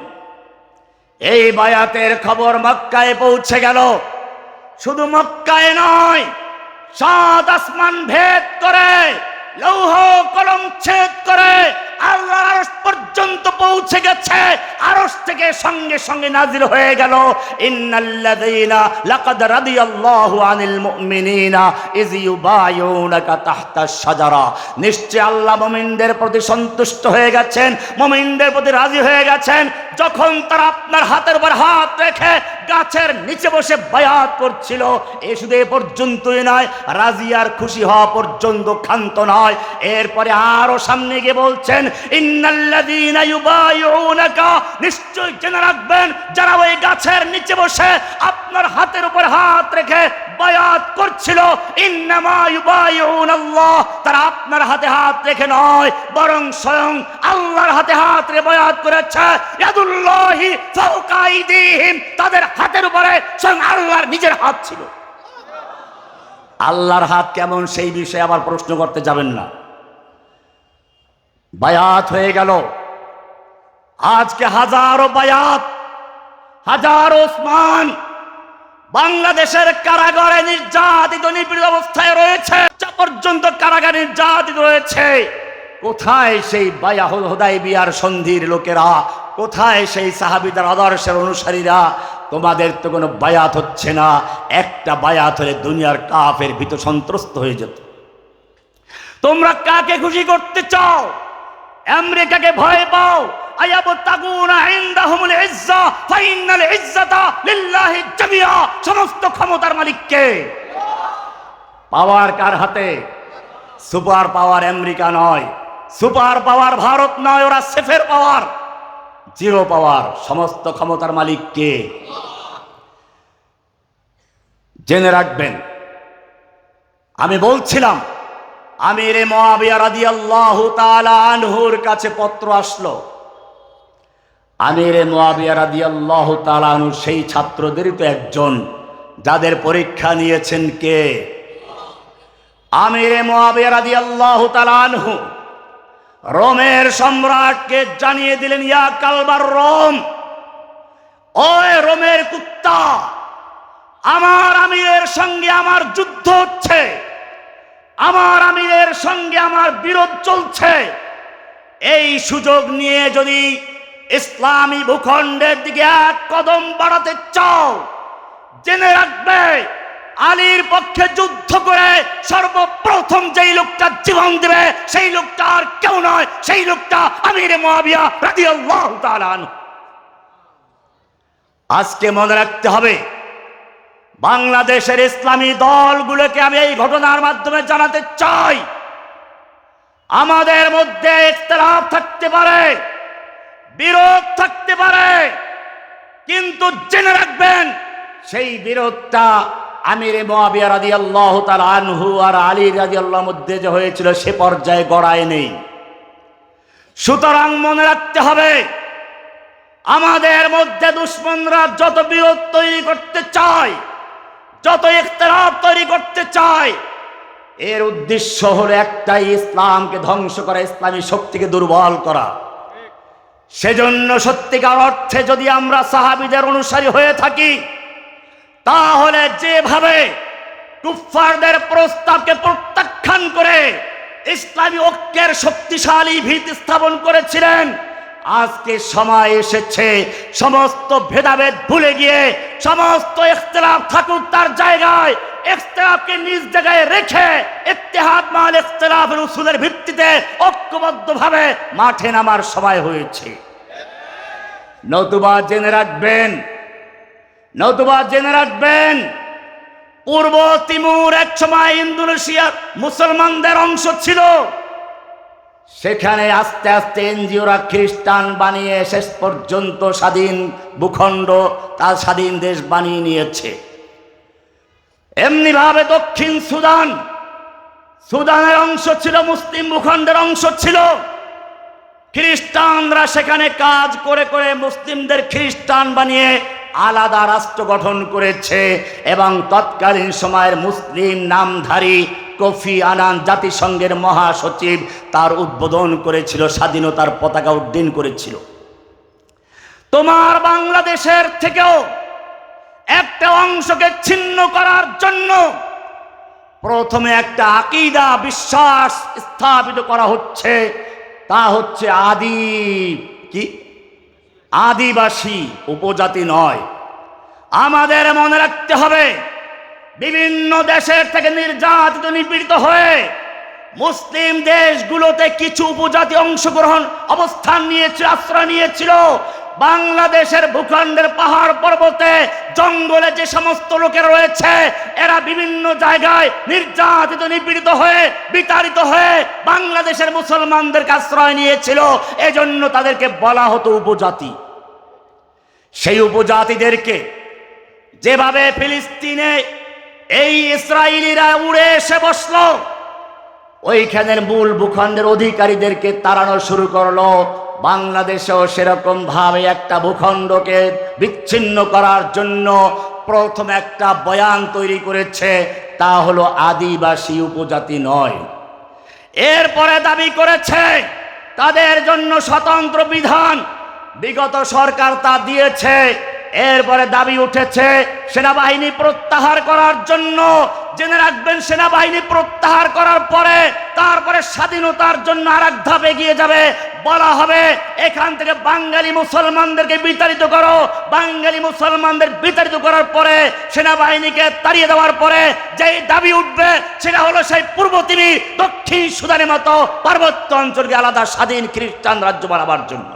এই বায়াতের খবর মক্কায় পৌঁছে গেল। শুধু মক্কায় নয়, সাত আসমান ভেদ করে, লৌহ কলম ছেদ করে আল্লাহর আরশ পর্যন্ত পৌঁছে গেছে। আরশ থেকে সঙ্গে সঙ্গে নাজিল হয়ে গেল ইন্নাল্লাযীনা লাকাদ রাদিয়াল্লাহু আনিল মুমিনিনা ইয ইউবায়ুনাকা তাহতাশ শাজারা, নিশ্চয় আল্লাহ মুমিনদের প্রতি সন্তুষ্ট হয়ে গেছেন, মুমিনদের প্রতি রাজি হয়ে গেছেন যখন তারা আপনার হাতের উপর হাত রেখে গাছের নিচে বসে বায়াত করছিল। এ শুধু এ পর্যন্তই নয়, রাজি আর খুশি হওয়া পর্যন্ত ক্ষান্ত নয়। এরপরে আরো সামনে গিয়ে বলছেন ইন্নাল্লাযীনা ইউবায়ুনাকা, নিশ্চয় জেনে রাখবেন যারা ওই গাছের নিচে বসে আপনার হাতের উপর হাত রেখে বায়াত করছিল, ইন্নামা ইউবায়ুনাল্লাহ, তারা আপনার হাতে হাত রেখে নয়, বরং স্বয়ং আল্লাহর হাতে হাত রেখে বায়াত করেছে। ইয়াদুল্লাহি ফাওকা আইদিহিম, তাদের হাতের উপরে স্বয়ং আল্লাহর নিজের হাত ছিল। আল্লাহর হাত কেমন সেই বিষয়ে আবার প্রশ্ন করতে যাবেন না। বায়াত হয়ে গেল। আজকে হাজারো বায়াত, হাজারো ওসমান বাংলাদেশের কারাগারে নির্যাতিত নিপীড়িত অবস্থায় রয়েছে, যা পর্যন্ত কারাগারে নির্যাতিত রয়েছে। কোথায় সেই হুদাইবিয়ার সন্ধির লোকেরা? কোথায় সেই সাহাবীদের আদর্শের অনুসারীরা? তোমাদের তো কোনো বায়াত হচ্ছে না। একটা বায়াত হলে দুনিয়ার কাফের ভীত সন্ত্রস্ত হয়ে যেত। তোমরা কাকে খুশি করতে চাও? আমেরিকাকে ভয় পাও? আয়াবতাগুনা ইনদাহুমুল ইজ্জা ফাইন্নাল ইজ্জাতা লিল্লাহি জামিআ, সমস্ত ক্ষমতার মালিক কে? পাওয়ার কার হাতে? সুপার পাওয়ার আমেরিকা নয়, সুপার পাওয়ার ভারত নয়, ওরা সেফের পাওয়ার, জিরো পাওয়ার। সমস্ত ক্ষমতার মালিক কে? জেনে রাখবেন। আমি বলছিলাম আমিরে মুআবিয়া রাদিয়াল্লাহু তাআলা আনহুর কাছে পত্র আসলো। আমিরে মুআবিয়া রাদিয়াল্লাহু তাআলা আনহু সেই ছাত্রদেরই তো একজন যাদের পরীক্ষা নিয়েছেন কে? আমিরে মুআবিয়া রাদিয়াল্লাহু তাআলা আনহু রোমের সম্রাটকে জানিয়ে দিলেন, ইয়া কালবার রোম, ওই রোমের কুত্তা, আমার আমিরের সঙ্গে আমার যুদ্ধ হচ্ছে, আমার আমিরের সঙ্গে আমার বিরোধ চলছে। এই সুযোগ নিয়ে যদি ইসলামী ভূখণ্ডের দিকে এক কদম বাড়াতে চাও, জেনে রাখবে আলীর পক্ষে যুদ্ধ করে সর্বপ্রথম যেই লোকটা জীবন দেবে সেই লোকটা আর কেউ নয়, সেই লোকটা আমিরে মুআবিয়া রাদিয়াল্লাহু তাআলা আনহু। আজকে মনে রাখতে হবে, বাংলাদেশের ইসলামী দলগুলোকে আমি এই ঘটনার মাধ্যমে জানাতে চাই, আমাদের মধ্যে ইখতিলাফ থাকতে পারে, বিরোধ থাকতে পারে, কিন্তু জেনে রাখবেন সেই বিরোধটা আমিরে মুআবিয়া রাদিয়াল্লাহু তাআলা আনহু আর আলী রাদিয়াল্লাহুর মধ্যে যে হয়েছিল সে পর্যায়ে গড়ায় নেই। সুতরাং মনে রাখতে হবে, আমাদের মধ্যে দুশমনরা যত বিরোধ তৈরি করতে চায়, যত ইখতিলাফ তৈরি করতে চায়, এর উদ্দেশ্য হলো একটাই, ইসলামকে ধ্বংস করা, ইসলামী শক্তিকে দুর্বল করা। সেজন্য সত্যিকার অর্থে যদি আমরা সাহাবীদের অনুসারী হয়ে থাকি, তাহলে যেভাবে কুফফারদের প্রস্তাবকে প্রত্যাখ্যান করে ইসলামী ঐক্যের শক্তিশালী ভিত স্থাপন করেছিলেন, আজকে সময় এসেছে সমস্ত ভেদাভেদ ভুলে গিয়ে, সমস্ত ইখতিলাফ থাকুক তার জায়গায়, ইখতিলাফকে নিজ জায়গায় রেখে ইত্তেহাদ মাল ইখতিলাফের উসুলের ভিত্তিতে ঐক্যবদ্ধভাবে মাঠে নামার সময় হয়েছে। নতুবা জেনে রাখবেন, নতুবা জেনে রাখবেন, পূর্ব তিমুর এক সময় ইন্দোনেশিয়ার মুসলমানদের অংশ ছিল। সেখানে আস্তে আস্তে এনজিওরা খ্রিস্টান বানিয়ে শেষ পর্যন্ত স্বাধীন ভূখণ্ড, তার স্বাধীন দেশ বানিয়ে নিয়েছে। এমনি ভাবে দক্ষিণ সুদান, সুদানের অংশ ছিল, মুসলিম ভূখণ্ডের অংশ ছিল। খ্রিস্টানরা সেখানে কাজ করে করে মুসলিমদের খ্রিস্টান বানিয়ে আলাদা রাষ্ট্র গঠন করেছে, এবং তৎকালীন সময়ের মুসলিম নামধারী কোফি আনান জাতিসংঘের মহাসচিব তার উদ্বোধন করেছিল, স্বাধীনতার পতাকা উড্ডীন করেছিল। তোমার বাংলাদেশের থেকেও একটা অংশকে ছিন্ন করার জন্য প্রথমে একটা আকীদা, বিশ্বাস স্থাপিত করা হচ্ছে, তা হচ্ছে আদিবাসী, উপজাতি নয়। আমাদের মনে রাখতে হবে, বিভিন্ন দেশের থেকে নির্যাতিত নিপীড়িত হয়ে মুসলিম দেশগুলোতে কিছু উপজাতি অংশগ্রহণ অবস্থান নিয়েছিল, আশ্রয় নিয়েছিল। বাংলাদেশের ভূখণ্ডের পাহাড় পর্বতে জঙ্গলে যে সমস্ত লোকেরা রয়েছে, এরা বিভিন্ন জায়গায় নির্যাতিত নিপীড়িত হয়ে বিতাড়িত হয়ে বাংলাদেশের মুসলমানদেরকে আশ্রয় নিয়েছিল। এজন্য তাদেরকে বলা হতো উপজাতি। সেই উপজাতিদেরকে যেভাবে ফিলিস্তিনে এই ইসরায়েলিরা উড়ে এসে বসলো, ওইখানের মূল ভূখণ্ডের অধিকারীদেরকে তাড়ানো শুরু করলো, বাংলাদেশেও সেরকম ভাবে একটা ভূখণ্ডকে বিচ্ছিন্ন করার জন্য প্রথম একটা বয়ান তৈরি করেছে, তা হলো আদিবাসী, উপজাতি নয়। এরপরে দাবি করেছে তাদের জন্য স্বতন্ত্র বিধান, বিগত সরকার তা দিয়েছে। এরপরে দাবি উঠেছে সেনাবাহিনী প্রত্যাহার করার জন্য। জেনে রাখবেন, সেনাবাহিনী প্রত্যাহার করার পরে তারপরে স্বাধীনতার জন্য আর এক ধাপ এগিয়ে যাবে, বলা হবে এখান থেকে বাঙালি মুসলমানদেরকে বিতাড়িত করো। বাঙালি মুসলমানদের বিতাড়িত করার পরে সেনাবাহিনীকে তাড়িয়ে দেওয়ার পরে যেই দাবি উঠবে সেটা হলো সেই পূর্ব তিমুর, দক্ষিণ সুদানের মতো পার্বত্য অঞ্চলকে আলাদা স্বাধীন খ্রিস্টান রাজ্য বানাবার জন্য।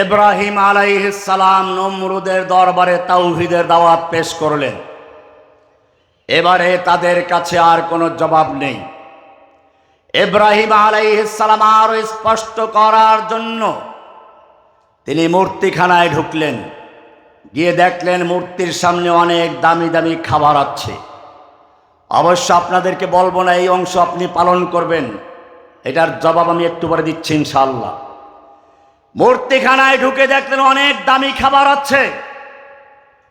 ইব্রাহিম আলাইহিস সালাম নমরুদের দরবারে তাওহীদের দাওয়াত পেশ করলেন। এবারে তাদের কাছে আর কোনো জবাব নেই। ইব্রাহিম আলাইহিস সালাম আরো স্পষ্ট করার জন্য তিনি মূর্তিখানায় ঢুকলেন। গিয়ে দেখলেন মূর্তির সামনে অনেক দামি দামি খাবার আছে। অবশ্য আপনাদেরকে বলবো না, এই অংশ আপনি পালন করবেন, এটার জবাব আমি একটু পরে দিচ্ছি ইনশাআল্লাহ। মূর্তিখানায় ঢুকে দেখলেন অনেক দামি খাবার আছে।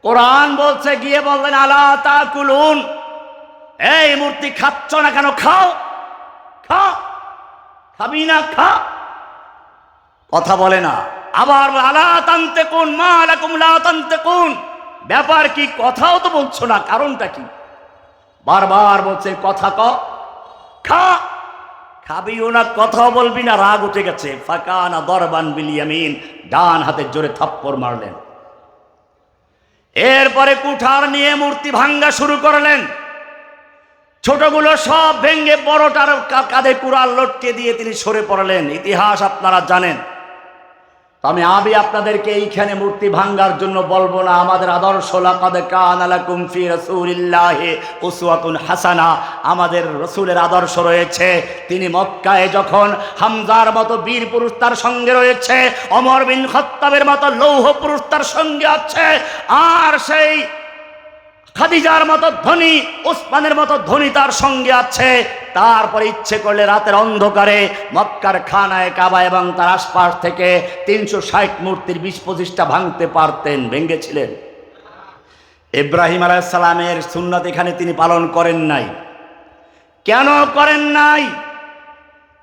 কোরআন বলছে, গিয়ে বললেন আলা তাকুলুন, এই মূর্তি খাচ্ছ না কেন? খাও, খা, খাবি না খা। কথা বলে না। আবার আলা তান্তেকুন মা লাকুম লা তান্তেকুন, ব্যাপার কি? কথাও তো বলছো না, কারণটা কি? বারবার বলছে কথা ক, খা, খাবিও না কথাও বলবি না। রাগ উঠে গেছে। ফাকানা দরবান বিল ইয়ামিন, ডান হাতে জোরে থাপ্পড় মারলেন। এরপরে কুঠার নিয়ে মূর্তি ভাঙ্গা শুরু করলেন। ছোটগুলো সব ভেঙ্গে বড়টার কাঁধে কুড়াল লটকে দিয়ে তিনি সরে পড়লেন। ইতিহাস আপনারা জানেন। আমি আপনাদেরকে এইখানে মূর্তি ভাঙ্গার জন্য বলবো না। আমাদের আদর্শ লাকাদ কানা লাকুম ফি রাসূলিল্লাহি উসওয়াতুন হাসানা, আমাদের রসুলের আদর্শ রয়েছে। তিনি মক্কায় যখন হামজার মতো বীর পুরুষ তার সঙ্গে রয়েছে, ওমর বিন খাত্তাবের মতো লৌহ পুরুষ তার সঙ্গে আছে, আর সেই খাদিজার মতো ধনী, ওসমানের মতো ধনী তার সঙ্গে আছে। তারপরে ইচ্ছে করলে রাতের অন্ধকারে মক্কার খানায় কাবা এবং তার আশপাশ থেকে 360 মূর্তির 20-25টা ভাঙতে পারতেন, ভেঙেছিলেন। ইব্রাহিম আলাইহিস সালামের সুন্নাত এখানে তিনি পালন করেন নাই। কেন করেন নাই?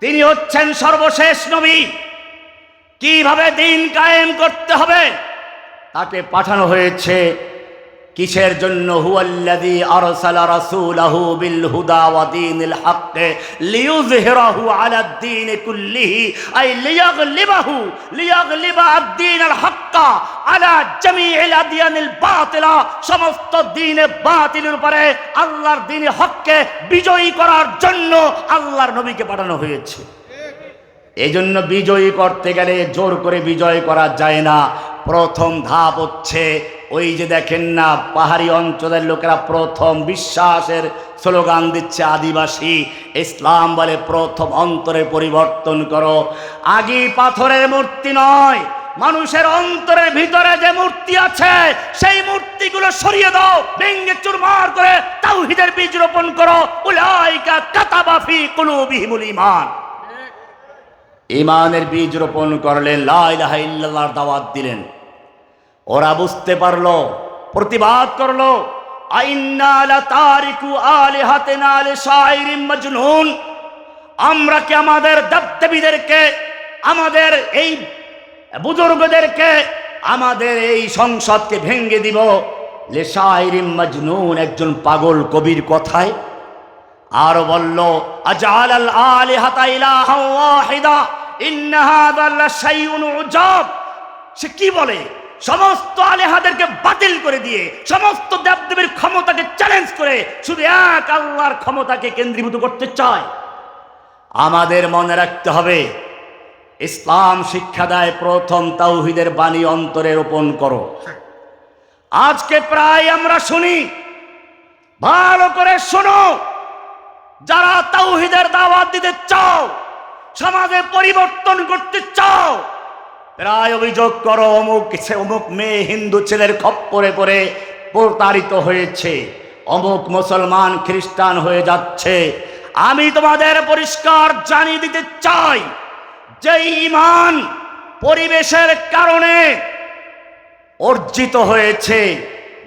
তিনি হচ্ছেন সর্বশেষ নবী। কিভাবে দিন কায়েম করতে হবে তাকে পাঠানো হয়েছে। কিসের জন্য? হুয়াল্লাযী আরসালা রাসূলাহু বিল হুদা ওয়া দীনিল হক লিইয়ুযহিরাহু আলা দ্বীনি কুল্লিহি, আই লিয়াগলিবা আদ-দীনাল হক আলা জামিইল আদিয়ানিল বাতিলা, সমস্ত দ্বীনে বাতিলের উপরে আল্লাহর দ্বীনে হককে বিজয়ী করার জন্য আল্লাহর নবীকে পাঠানো হয়েছে। এই জন্য বিজয়ী করতে গেলে জোর করে বিজয় করা যায় না। প্রথম ধাপ হচ্ছে ওই যে দেখেন না, পাহাড়ি অঞ্চলের লোকেরা প্রথম বিশ্বাসের স্লোগান দিচ্ছে আদিবাসী। ইসলাম বলে প্রথম অন্তরে পরিবর্তন করো। আগে পাথরের মূর্তি নয়, মানুষের অন্তরের ভিতরে যে মূর্তি আছে সেই মূর্তিগুলো সরিয়ে দাও, ভেঙে চুরমার করে তাওহীদের বীজ রোপণ করো। উলাইকা কাতাবা ফি কুলুবিহিমুল ঈমান, ঈমানের বীজ রোপণ করলেন, লা ইলাহা ইল্লাল্লাহর দাওয়াত দিলেন। ওরা বুঝতে পারলো, প্রতিবাদ করলো, আইন্না লা তারিকু আলিহাতিনা লিশাইরিন মাজনুন, আমরা কি আমাদের দেবদেবীদেরকে, আমাদের এই বুজুর্গদেরকে, আমাদের এই সংসদকে ভেঙে দিব লিশাইরিন মাজনুন, একজন পাগল কবির কথায়? আর বলল আজআলাল আলিহাতা ইলাহান ওয়াহিদা ইন্না হাযা লাশাইউন উজাব। সে কি বলে? সমস্ত আলেহাদেরকে বাতিল করে দিয়ে, সমস্ত দেবদেবীর ক্ষমতাকে চ্যালেঞ্জ করে শুধু এক আল্লাহর ক্ষমতাকে কেন্দ্রীভূত করতে চায়। আমাদের মনে রাখতে হবে, ইসলাম শিক্ষা দেয় প্রথম তাওহীদের বাণী অন্তরে রোপণ করো। আজকে প্রায় আমরা শুনি, ভালো করে শোনো, যারা তাওহীদের দাওয়াত দিতে চাও, সমাজে পরিবর্তন করতে চাও, প্রায় অভিযোগ করো অমুক মেয়ে হিন্দু ছেলের খপ্পরে পড়ে প্রতারিত হয়েছে, অমুক মুসলমান খ্রিস্টান হয়ে যাচ্ছে। আমি তোমাদের পরিষ্কার জানিয়ে দিতে চাই, যে ঈমান পরিবেশের কারণে অর্জিত হয়েছে,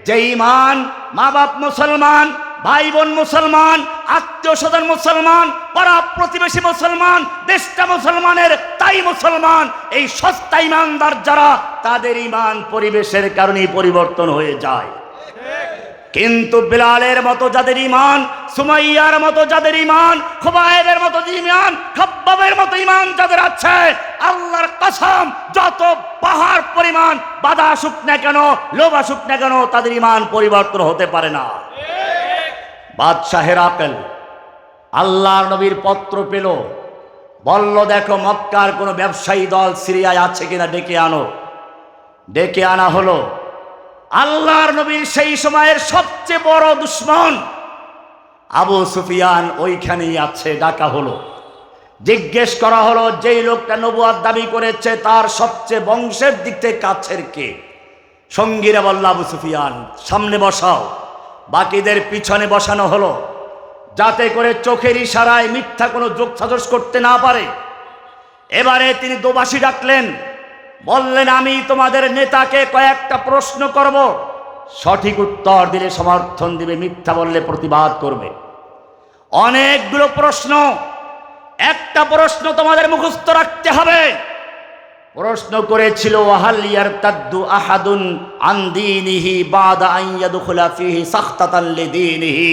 যে ঈমান মা বাপ মুসলমান, ভাই বোন মুসলমান, আত্মীয় স্বজন মুসলমান, পাড়া প্রতিবেশী মুসলমান, দেশটা মুসলমানের, তাই মুসলমান। এই সস্তা ঈমানদার যারা, তাদের ঈমান পরিবেশের কারণেই পরিবর্তন হয়ে যায়। কিন্তু বিলালের মতো যাদের ঈমান, সুমাইয়ার মতো যাদের ঈমান, খুবাইবের মতো ঈমান, খাব্বাবের মতো ঈমান যাদের আছে, আল্লাহর কসম, যত পাহাড় পরিমাণ বাধা আসুক না কেন, লোভ আসুক না কেন, তাদের ঈমান পরিবর্তন হতে পারে না। বাদশাহ হেরাকেল আল্লাহর নবীর পত্র পেল, বলল দেখো মক্কার কোনো ব্যবসায়ী দল সিরিয়ায় আছে কিনা ডেকে আনো। ডেকে আনা হলো। আল্লাহর নবীর সেই সময়ের সবচেয়ে বড় দুশমন আবু সুফিয়ান ওইখানেই আছে, ডাকা হলো। জিজ্ঞেস করা হলো, যেই লোকটা নবুয়ত দাবি করেছে তার সবচেয়ে বংশের দিক থেকে কাছের কে? সঙ্গীরা বলল আবু সুফিয়ান। সামনে বসাও। বাকিদের পিছনে বসানো হলো, যাতে করে চোখের ইশারায় মিথ্যা কোনো যোগসাজশ করতে না পারে। এবারে তিনি দোবাসী ডাকলেন, বললেন, আমি তোমাদের নেতাকে কয়েকটা প্রশ্ন করব, সঠিক উত্তর দিলে সমর্থন দিবে, মিথ্যা বললে প্রতিবাদ করবে। অনেকগুলো প্রশ্ন, একটা প্রশ্ন তোমাদের মুখস্থ রাখতে হবে। প্রশ্ন করেছিল, ওয়াহাল ইয়ারতাদ্দু আহাদুন আন দীনিহি বাদা আন ইয়াদখুলা ফীহি সাখতাতান লিদীনিহি।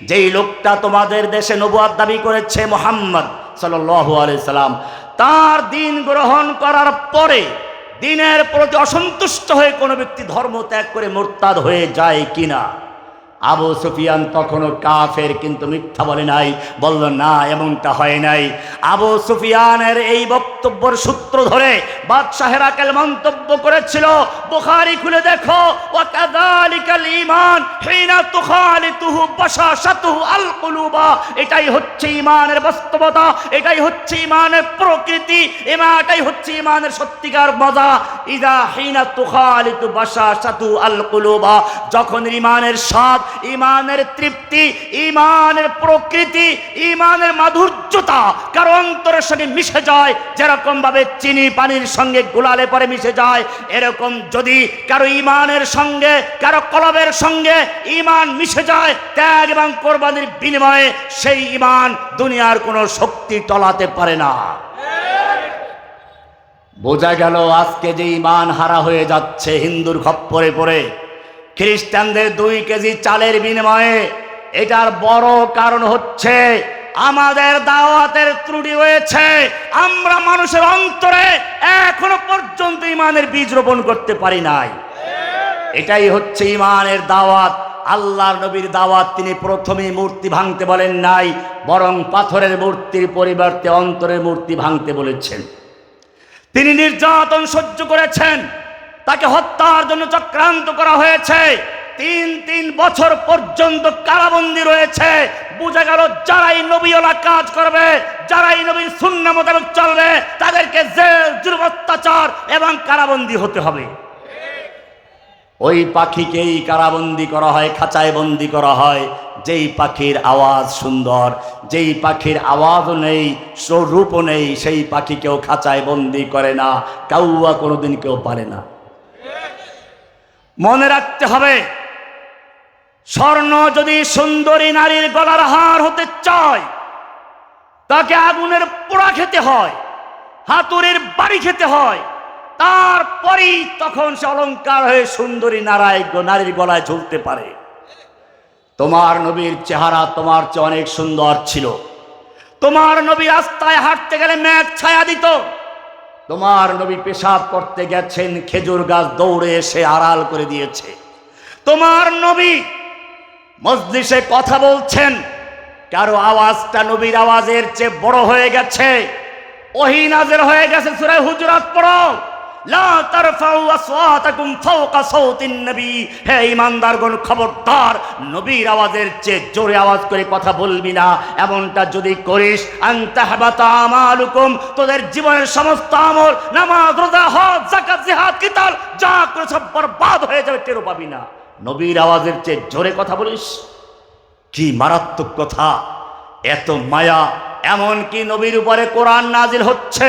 যেই লোকটা তোমাদের দেশে নবুয়ত দাবি করেছে মুহাম্মদ সাল্লাল্লাহু আলাইহি সাল্লাম, তার দিন গ্রহণ করার পরে দিনের প্রতি অসন্তুষ্ট হয়ে কোনো ব্যক্তি ধর্ম ত্যাগ করে মুরতাদ হয়ে যায় কিনা? আবু সুফিয়ান তখনও কাফের, কিন্তু মিথ্যা বলে নাই, বলল না, এমনটা হয় নাই। আবু সুফিয়ানের এই বক্তব্যের সূত্র ধরে বাদশাহ হেরাকেল মন্তব্য করেছিল, বুখারী খুলে দেখো, ওয়া কাযালিকাল ঈমান হিনা তুখালিতুহু বাশাশাতুহু আল কুলুবা। এটাই হচ্ছে ঈমানের বাস্তবতা, এটাই হচ্ছে ঈমানের প্রকৃতি, এটাই হচ্ছে ঈমানের সত্যিকার মজা। ইযা হিনা তুখালিতু বাশাশাতু আল কুলুবা, যখন ঈমানের স্বাদ, ঈমানের তৃপ্তি, ঈমানের প্রকৃতি, ঈমানের মাধুর্যতা কারো অন্তরের সঙ্গে মিশে যায়, যেরকম ভাবে চিনি পানির সঙ্গে গুলালে পরে মিশে যায়, এরকম যদি কারো ঈমানের সঙ্গে, কারো কলবের সঙ্গে ঈমান মিশে যায় ত্যাগ এবং কোরবানির বিনিময়ে, সেই ঈমান দুনিয়ার কোনো শক্তি টলাতে পারে না। বোঝা গেল আজকে যে ঈমান হারা হয়ে যাচ্ছে হিন্দুর খপ্পরে পড়ে, খ্রিস্টানদের 2 কেজি চালের বিনিময়ে, এটার বড় কারণ হচ্ছে আমাদের দাওয়াতের ত্রুটি হয়েছে। আমরা মানুষের অন্তরে এখনো পর্যন্ত ঈমানের বীজ রোপণ করতে পারি নাই। এটাই হচ্ছে ঈমানের দাওয়াত। আল্লাহর নবীর দাওয়াত, তিনি প্রথমেই মূর্তি ভাঙতে বলেন নাই, বরং পাথরের মূর্তির পরিবর্তে অন্তরের মূর্তি ভাঙতে বলেছেন। তিনি নির্যাতন সহ্য করেছেন, তাকে হত্যার জন্য চক্রান্ত করা হয়েছে, 3 বছর পর্যন্ত কারাবন্দী রয়েছে। বোঝা গেল যারাই নবীওয়ালা কাজ করবে, যারাই নবীর সুন্নাহ মোতাবেক চলবে, তাদেরকে জেল, জুলুম, অত্যাচার এবং কারাবন্দী হতে হবে। ওই পাখিকেই কারাবন্দী করা হয়, খাঁচায় বন্দী করা হয়, যেই পাখির আওয়াজ সুন্দর, যেই পাখির আওয়াজও নেই, স্বরূপও নেই, সেই পাখিকেও খাঁচায় বন্দী করে না, কাউয়া কোনোদিন কেউ পারে না। মনে রাখতে হবে, স্বর্ণ যদি সুন্দরী নারীর গলার হার হতে চায়, তাকে আগুনের পোড়া খেতে হয়, হাতুড়ির বাড়ি খেতে হয়, তারপরেই তখন সে অলংকার হয়ে সুন্দরী নারীর গলায় ঝুলতে পারে। তোমার নবীর চেহারা তোমার চেয়ে অনেক সুন্দর ছিল। তোমার নবী রাস্তায় হাঁটতে গেলে মেঘ ছায়া দিত। তোমার নবী পেশাব করতে গেছেন, খেজুর গাছ দৌড়ে এসে আড়াল করে দিয়েছে। তোমার নবী মজলিসে কথা বলছেন, কারো আওয়াজটা নবীর আওয়াজের চেয়ে বড় হয়ে গেছে, ওহী নাযিল হয়ে গেছে। সূরা হুজুরাত পড়ো, লা তারফাউ আসওয়াতাকুম ফাওকা সাওতিন নবী। হে ঈমানদারগণ, খবরদার নবীর আওয়াজের চেয়ে জোরে আওয়াজ করে কথা বলবি না। এমনটা যদি করিস, আনতাহবাতা আমালুকুম, তোদের জীবনের সমস্ত আমল, নামাজ, রোজা, হজ, যাকাত, জিহাদ, কিতাল যা করে সব বরবাদ হয়ে যাবে, টেরও পাবি না। নবীর আওয়াজের চেয়ে জোরে কথা বলিস, কি মারাত্মক কথা! এত মায়া! এমন কি নবীর উপরে কোরআন নাজিল হচ্ছে,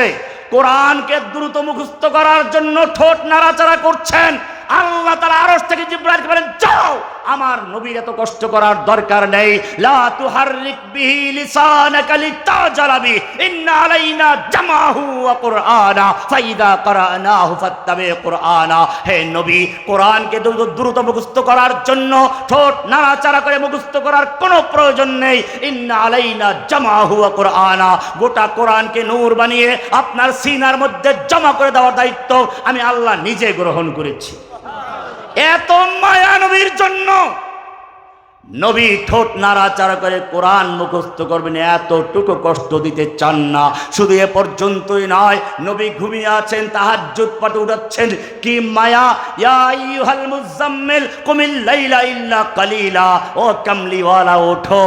কোরআনকে দ্রুত মুখস্থ করার জন্য ঠোঁট নাড়াচাড়া করছেন। আল্লাহ তাআলা আরশ থেকে জিবরাইলকে বলেন, যাও, আমার নবীর এত কষ্ট করার দরকার নেই। লা তুহাররিক বিহি লিসানাকা লিতাজালা বি, ইন্না আলাইনা জামাহু ওয়া কুরআনা ফাইদা কারানাহু ফাত্তাবি কুরআনা। হে নবী, কোরআনকে দ্রুত মুখস্থ করার জন্য ঠোঁট নাড়াচাড়া করে মুখস্থ করার কোনো প্রয়োজন নেই। ইন্না আলাইনা জামাহু ওয়া কুরআনা, গোটা কোরআনকে নূর বানিয়ে আপনার সিনার মধ্যে জমা করে দেওয়ার দায়িত্ব আমি আল্লাহ নিজে গ্রহণ করেছি। এত মায়া নবীর জন্য, নবী ঠোঁট নাড়াচাড়া করে কোরআন মুখস্থ করবেন, এতটুকু কষ্ট দিতে চান না। শুধু এ পর্যন্তই নয়, নবী ঘুমিয়ে আছেন, তাহাজ্জুদ পড়ে উঠাচ্ছেন, কি মায়া, ইয়া আইয়ুহাল মুজাম্মিল কুমিল লাইলা ইল্লা কালিলা, ও কামলিওয়ালা ওঠো,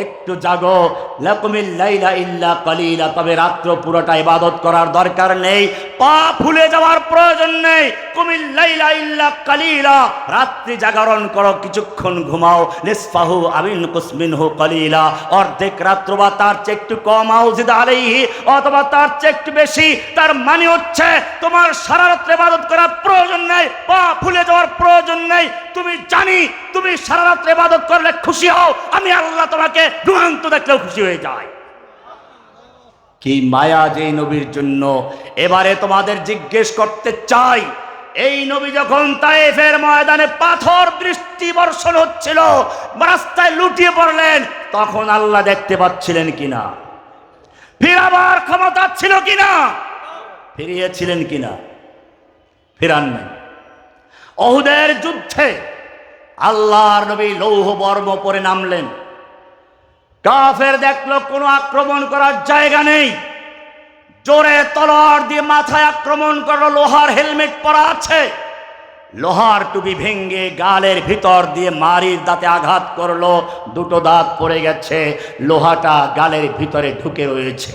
একটু জাগো, লাকুমিল লাইলা ইল্লা কালিলা। তবে রাত্র পুরোটা ইবাদত করার দরকার নেই, পা ফুলে যাওয়ার প্রয়োজন নেই। কুমিল লাইলা ইল্লা কালিলা, রাত্রি জাগরণ করো, কিছুক্ষণ ঘুমাও। নিসফাহু আবিন কুসমিনহু কালিলা, অর্ধেক রাত্র বা তার চেয়ে একটু কম, আউজিদ আলাইহি, অথবা তার চেয়ে একটু বেশি। তার মানে হচ্ছে তোমার সারা রাত্রে ইবাদত করার প্রয়োজন নেই, পা ফুলে যাওয়ার প্রয়োজন নেই। তুমি জানি তুমি সারা রাত্রে ইবাদত করলে খুশি হও, আমি আল্লাহ তোমাকে দুরন্ত দেখলেও খুশি হয়ে যায়। কি মায়া যেই নবীর জন্য। এবারে তোমাদের জিজ্ঞেস করতে চাই, এই নবী যখন তায়েফের ময়দানে পাথর বৃষ্টি বর্ষণ হচ্ছিল, রাস্তায় লুটিয়ে পড়লেন, তখন আল্লাহ দেখতে পাচ্ছিলেন কিনা? ফিরাবার ক্ষমতা ছিল কিনা? ফিরিয়েছিলেন কিনা? ফিরান নাই। উহুদের যুদ্ধে আল্লাহর নবী লৌহ বর্ম পরে নামলেন। কাফের দেখলো কোনো আক্রমণ করার জায়গা নেই, জোরে তলোয়ার দিয়ে মাথায় আক্রমণ করলো। লোহার হেলমেট পরা আছে, লোহার টুপি ভেঙ্গে গালের ভিতর দিয়ে মারির দাঁতে আঘাত করলো, দুটো দাঁত পড়ে গেছে, লোহাটা গালের ভিতরে ঢুকে রয়েছে।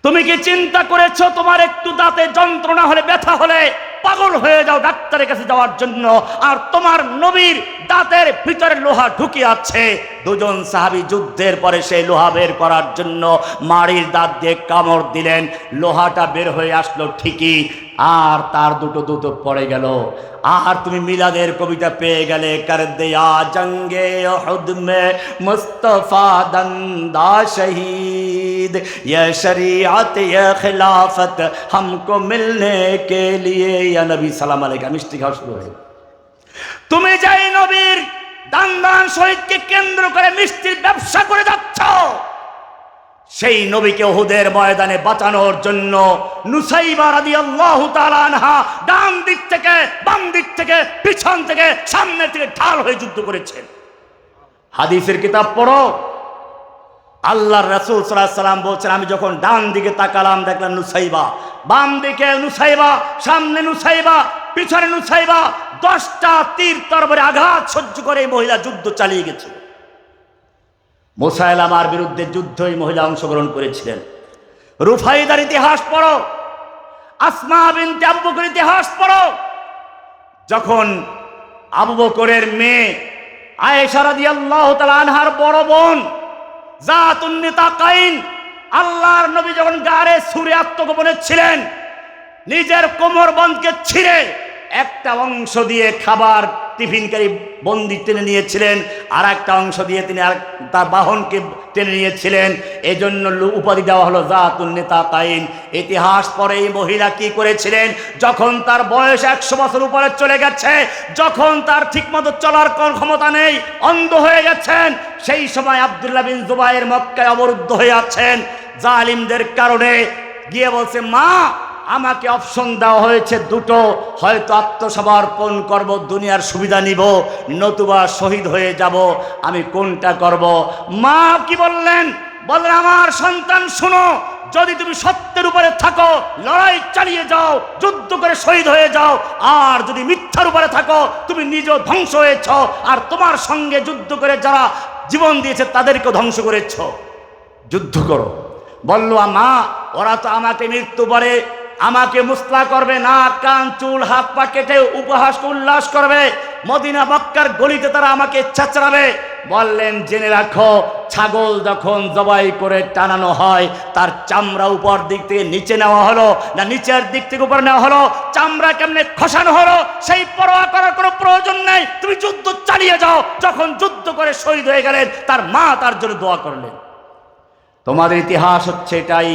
তুমি কি চিন্তা করেছো তোমার একটু দাঁতে যন্ত্রণা হলে, ব্যথা হলে পাগল হয়ে যাও ডাক্তারের কাছে যাওয়ার জন্য, আর তোমার নবীর দাঁতের ভিতরে লোহা ঢুকে আছে? দুজন সাহাবী যুদ্ধের পরে সেই লোহা বের করার জন্য মারির দাঁত দিয়ে কামড় দিলেন, লোহাটা বের হয়ে আসলো ঠিকই, আর তার দুটো পড়ে গেল। আর তুমি মিলাদের কবিতা পেয়ে গেলে, কর দিয়া জঙ্গে উহুদ মে মুস্তফা দন্দা শহীদ, ইয়ে শরিয়ত ইয়ে খিলাফত हमको मिलने के लिए, या নবী সালাম আলাইকা। মিষ্টি খাওয়া শুরু হয়ে, তুমি যাই নবীর দান্দান শহীদকে কেন্দ্র করে মিষ্টির ব্যবসা করে যাচ্ছ, সেই নবীকে উহুদের ময়দানে বাঁচানোর জন্য নুসাইবা রাদিয়াল্লাহু তাআলা আনহা ডান দিক থেকে, বাম দিক থেকে, পিছন থেকে, সামনে থেকে ঢাল হয়ে যুদ্ধ করেছেন। হাদিসের কিতাব পড়ো, আল্লাহর রাসূল সাল্লাল্লাহু আলাইহি ওয়াসাল্লাম বলছেন, আমি যখন ডান দিকে তাকালাম দেখলাম নুসাইবা, বাম দিকে নুসাইবা, সামনে নুসাইবা, পিছনে নুসাইবা, 10টা তীর তরবারি আঘাত সহ্য করে এই মহিলা যুদ্ধ চালিয়ে গেছে। মুসাইলামার বিরুদ্ধে যুদ্ধে এই মহিলা অংশগ্রহণ করেছিলেন। রুফাইদার ইতিহাস পড়ো, আসমা বিনতে আবু বকরের ইতিহাস পড়ো। যখন আবু বকরের মেয়ে আয়েশা রাদিয়াল্লাহু তাআলা আনহার বড় বোন জাতুন নিতাকাইন, আল্লাহর নবী যখন গারে ছুঁড়ে আত্মগোপনে ছিলেন, নিজের কোমরবন্ধকে ছিঁড়ে একটা অংশ দিয়ে খাবার টিফিনকারী বন্দি টেনে নিয়েছিলেন, আর একটা অংশ দিয়ে তিনি আর তার বাহনকে টেনে নিয়েছিলেন। এজন্য উপাধি দেওয়া হলো জাতুন নিতাকাইন। ইতিহাস পরে এই মহিলা কি করেছিলেন, যখন তার বয়স 100 বছর উপরে চলে গেছে, যখন তার ঠিকমতো চলার ক্ষমতা নেই, অন্ধ হয়ে গেছেন, সেই সময় আব্দুল্লাহ বিন জুবাইর মক্কায় অবরুদ্ধ হয়ে আছেন জালিমদের কারণে, গিয়ে বলছে, মা আমাকে অপশন দেওয়া হয়েছে দুটো, হয়তো আত্মসমর্পণ করব, দুনিয়ার সুবিধা নিব, নতুবা শহীদ হয়ে যাব, আমি কোনটা করব? মা কি বললেন? বললেন, আমার সন্তান শোনো, যদি তুমি সত্যের উপরে থাকো লড়াই চালিয়ে যাও, যুদ্ধ করে শহীদ হয়ে যাও, আর যদি মিথ্যার উপরে থাকো তুমি নিজেও ধ্বংস হয়েছ, আর তোমার সঙ্গে যুদ্ধ করে যারা জীবন দিয়েছে তাদেরকেও ধ্বংস করেছ, যুদ্ধ করো। বলল, মা ওরা তো আমাকে মৃত্যু পরে আমাকে মুসলা করবে, নাক কান চুল হাত পা কেটে উপহাস উল্লাস করবে, মদিনা মক্কার গলিতে তারা আমাকে ছেঁচড়াবে। বললেন, জেনে রাখো, ছাগল যখন জবাই করে টানানো হয়, তার চামড়া উপর দিক থেকে নিচে নেওয়া হলো না নিচের দিক থেকে উপর নেওয়া হলো, চামড়া কেমনে খসানো হলো সেই পরোয়া করার কোনো প্রয়োজন নেই, তুমি যুদ্ধ চালিয়ে যাও। যখন যুদ্ধ করে শহীদ হয়ে গেলেন, তার মা তার জন্য দোয়া করলেন। তোমাদের ইতিহাস হচ্ছে এটাই,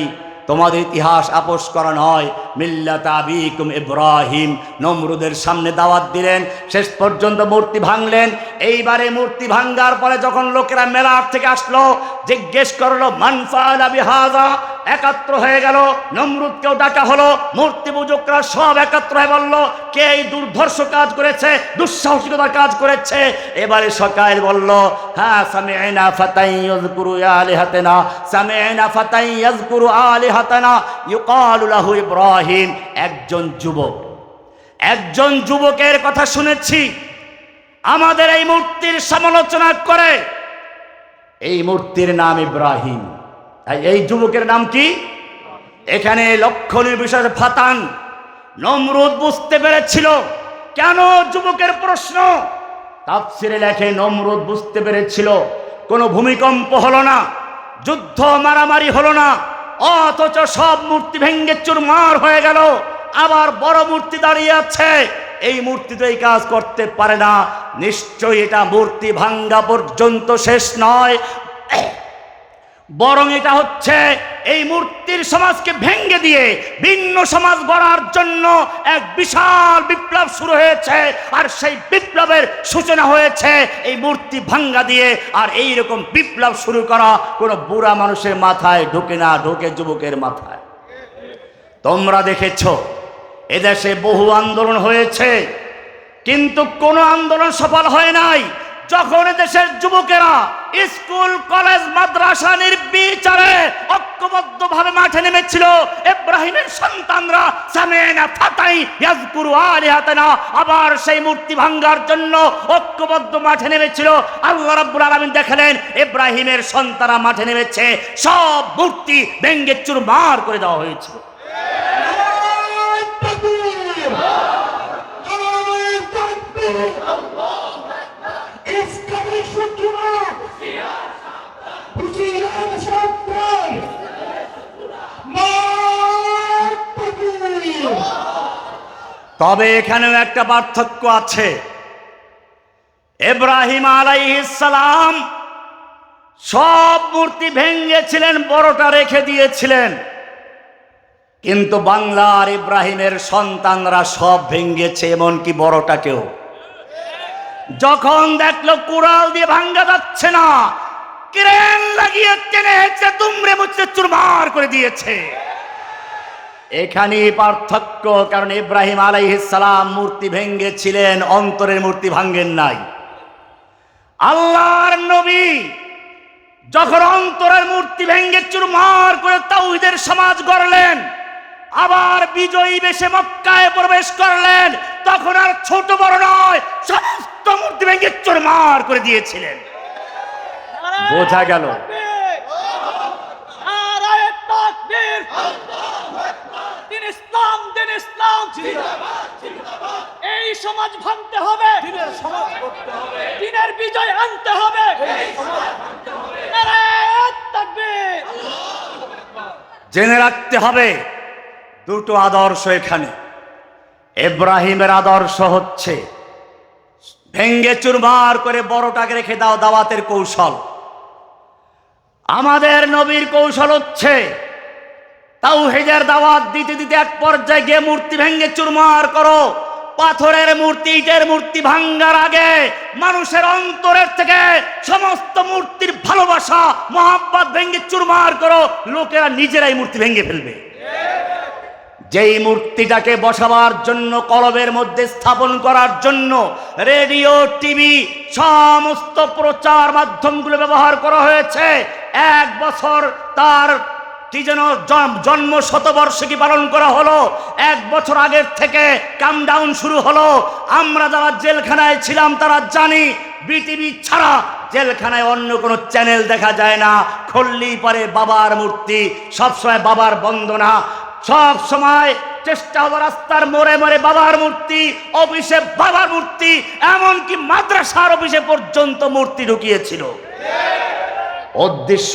তোমাদের ইতিহাস আপোষ করা নয়। মিল্লাত আবিকুম ইব্রাহিম, নমরুদের সামনে দাওয়াত দিলেন, শেষ পর্যন্ত মূর্তি ভাঙলেন। এইবারে মূর্তি ভাঙ্গার পরে যখন লোকেরা মেলার থেকে আসলো, জিজ্ঞেস করলো, মান ফাআলা বিহাযা, একাত্র হয়ে গেল। নমরুদকেও ডাকা হলো, মূর্তি পূজকরা সব একাত্র হয়ে বলল, কে এই দুর্ধর্ষ কাজ করেছে, দুঃসাহসিকতার কাজ করেছে। এবারে সকাল বলল, হ্যাঁ, সামি'না ফাতান ইয়াযকুরু আলিহাতানা, সামি'না ফাতান ইয়াযকুরু আলিহাতানা ইউকালু লাহু ইব্রাহিম। একজন যুবকের কথা শুনেছি আমাদের এই মূর্তির সমালোচনা করে। এই মূর্তির নাম ইব্রাহিম। এই যুবকের নাম কি? এখানে লক্ষণীয় বিষয়, ফাতান। নমরুদ বুঝতে পেরেছিল। কেন যুবকের প্রশ্ন? তাফসিরে লেখে নমরুদ বুঝতে পেরেছিল কোনো ভূমিকম্প হলো না, যুদ্ধ মারামারি হলো না, অথচ সব মূর্তি ভেঙ্গে চুরমার হয়ে গেল। আবার বড় মূর্তি দাঁড়িয়ে আছে। এই মূর্তি তো এই কাজ করতে পারে না, নিশ্চয়ই এটা মূর্তি ভাঙ্গা পর্যন্ত শেষ নয়, বরং এটা হচ্ছে এই মূর্তির সমাজকে ভেঙ্গে দিয়ে ভিন্ন সমাজ গড়ার জন্য এক বিশাল বিপ্লব শুরু হয়েছে। আর সেই বিপ্লবের সূচনা হয়েছে এই মূর্তি ভাঙ্গা দিয়ে। আর এই রকম বিপ্লব শুরু করা কোনো বুড়া মানুষের মাথায় ঢোকে না, ঢোকে যুবকের মাথায়। তোমরা দেখেছ এদেশে বহু আন্দোলন হয়েছে, কিন্তু কোনো আন্দোলন সফল হয় নাই। যখন দেশের যুবকেরা স্কুল কলেজ মাদ্রাসা নির্বিচারে ঐক্যবদ্ধভাবে মাঠে নেমেছিল, ইব্রাহিমের সন্তানরা সামি'না ফাতান ইয়াযকুরু আলিহাতানা, আবার সেই মূর্তি ভাঙ্গার জন্য ঐক্যবদ্ধ মাঠে নেমেছিল। আল্লাহ রাব্বুল আলামিন দেখালেন ইব্রাহিমের সন্তানরা মাঠে নেমেছে, সব মূর্তি ভেঙ্গে চুরমার করে দেওয়া হয়েছিল। তবে এখানেও একটা পার্থক্য আছে। ইব্রাহিম আলাইহিস সালাম সব মূর্তি ভেঙ্গেছিলেন, বড়টা রেখে দিয়েছিলেন, কিন্তু বাংলার ইব্রাহিমের সন্তানরা সব ভেঙ্গেছে, এমনকি বড়টাকেও। যখন দেখলো কুড়াল দিয়ে ভাঙ্গা যাচ্ছে না, ক্রেন লাগিয়ে টেনে হেঁচড়ে দুমড়ে মুচড়ে চুরমার করে দিয়েছে। এখানেই পার্থক্য, কারণ ইব্রাহিম আলাইহিস সালাম মূর্তি ভেঙ্গেছিলেন, অন্তরের মূর্তি ভাঙ্গেন নাই। আল্লাহর নবী যখন অন্তরের মূর্তি ভেঙ্গে চুরমার করে তাওহীদের সমাজ গড়লেন, আবার বিজয়ী বেশে মক্কায় প্রবেশ করলেন, তখন আর ছোট বড় নয়, সমস্ত মূর্তি ভেঙ্গে চুরমার করে দিয়েছিলেন। বোঝা গেল এই সমাজ ভাঙতে হবে, দিনের বিজয় আনতে হবে। জেনে রাখতে হবে দুটো আদর্শ এখানে। ইব্রাহিমের আদর্শ হচ্ছে ভেঙ্গে চুরমার করে বড়টাকে রেখে দাও, দাওয়াতের কৌশল। আমাদের নবীর কৌশল হচ্ছে তাওহীদের দাওয়াত দিতে দিতে এক পর্যায়ে গিয়ে মূর্তি ভেঙ্গে চুরমার করো। পাথরের মূর্তি, ইটের মূর্তি ভাঙ্গার আগে মানুষের অন্তরের থেকে সমস্ত মূর্তির ভালোবাসা মহাব্বত ভেঙ্গে চুরমার করো, লোকেরা নিজেরাই মূর্তি ভেঙ্গে ফেলবে। যেই মূর্তিটাকে বসাবার জন্য, কলবের মধ্যে স্থাপন করার জন্য রেডিও, টিভি, সমস্ত প্রচার মাধ্যমগুলো ব্যবহার করা হয়েছে, 1 বছর তার কি যেন জন্ম শতবর্ষী পালন করা হলো, 1 বছর আগের থেকে কামডাউন শুরু হলো। আমরা যারা জেলখানায় ছিলাম তারা জানি, বিটিভি ছাড়া জেলখানায় অন্য কোনো চ্যানেল দেখা যায় না। খুললেই পরে বাবার মূর্তি, সবসময় বাবার বন্দনা, সব সময় চেষ্টা হলো রাস্তার মোড়ে মোড়ে বাবার মূর্তি, অফিসে বাবার মূর্তি, এমনকি মাদ্রাসার অফিসে পর্যন্ত মূর্তি ঢুকিয়েছিল। উদ্দেশ্য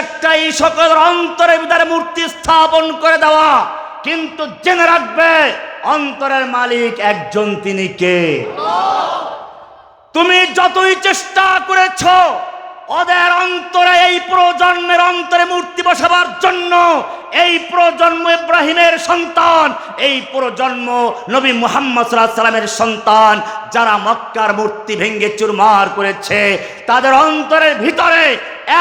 একটাই, সকল অন্তরের ভিতরে মূর্তি স্থাপন করে দেওয়া। কিন্তু জেনে রাখবে অন্তরের মালিক একজন, তিনি কে? তুমি যতই চেষ্টা করেছ ওদের অন্তরে, এই প্রজন্মের অন্তরে মূর্তি বসাবার জন্য, এই প্রজন্ম ইব্রাহিমের সন্তান, এই প্রজন্ম নবী মুহাম্মদ সাল্লাল্লাহু আলাইহি সাল্লামের সন্তান, যারা মক্কার মূর্তি ভেঙ্গে চুরমার করেছে, তাদের অন্তরের ভিতরে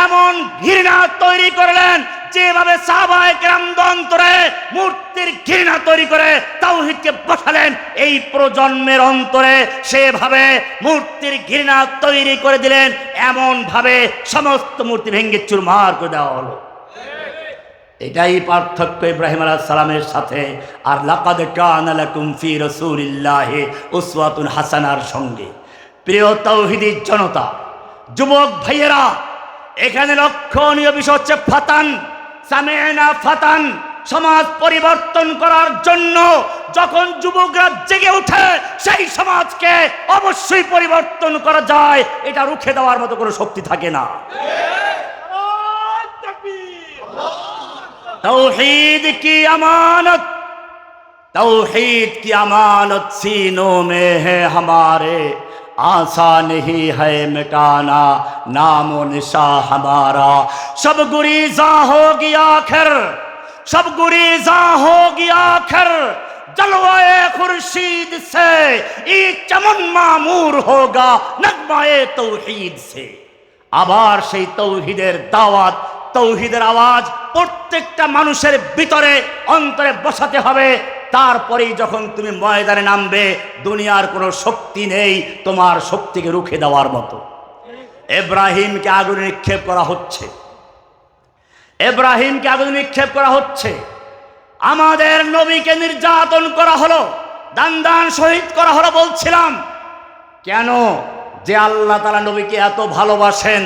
এমন ঘৃণা তৈরি করলেন, যেভাবে সাহাবায়ে কেরামদের অন্তরে মূর্তির ঘৃণা তৈরি করে তাওহীদকে বসালেন, এই প্রজন্মের অন্তরে সেভাবে মূর্তির ঘৃণা তৈরি করে দিলেন। এমন ভাবে সমস্ত মূর্তি ভেঙে চুরমার করে দেওয়া হলো। এটাই পার্থক্য ইব্রাহিম আলাইহিস সালামের সাথে আর লাকাদ কানা লাকুম ফি রাসূলিল্লাহি উসওয়াতুন হাসানার সঙ্গে। প্রিয় তাওহীদি জনতা, যুবক ভাইয়েরা, এখানে লক্ষণীয় বিষয় হচ্ছে ফাতান, সামি'না ফাতান। সমাজ পরিবর্তন করার জন্য যখন যুবকরা জেগে ওঠে, সেই সমাজকে অবশ্যই পরিবর্তন করা যায়, এটা রুখে দেওয়ার মতো কোনো শক্তি থাকে না। तौहीद की अमानत, तौहीद की अमानत सीनों में है हमारे, आसान नहीं है मिटाना नामो निशा हमारा। सब गुरीजा होगी आखिर, सब गुरीजा होगी आखिर, जलवाए खुर्शीद से ये चमन मामूर होगा नगमाए तौहीद से। আবার সেই তৌহিদের দাওয়াত, তৌহিদের আওয়াজ প্রত্যেকটা মানুষের ভিতরে অন্তরে বসাতে হবে। তারপরেই যখন তুমি ময়দানে নামবে, দুনিয়ার কোনো শক্তি নেই তোমার শক্তিকে রুখে দেওয়ার মতো। ইব্রাহিমকে আগুনে নিক্ষেপ করা হচ্ছে, ইব্রাহিমকে আগুনে নিক্ষেপ করা হচ্ছে। আমাদের নবীকে নির্যাতন করা হলো, দান দান শহীদ করা হলো। বলছিলাম কেন? যে আল্লাহ তাআলা নবীকে এত ভালোবাসেন,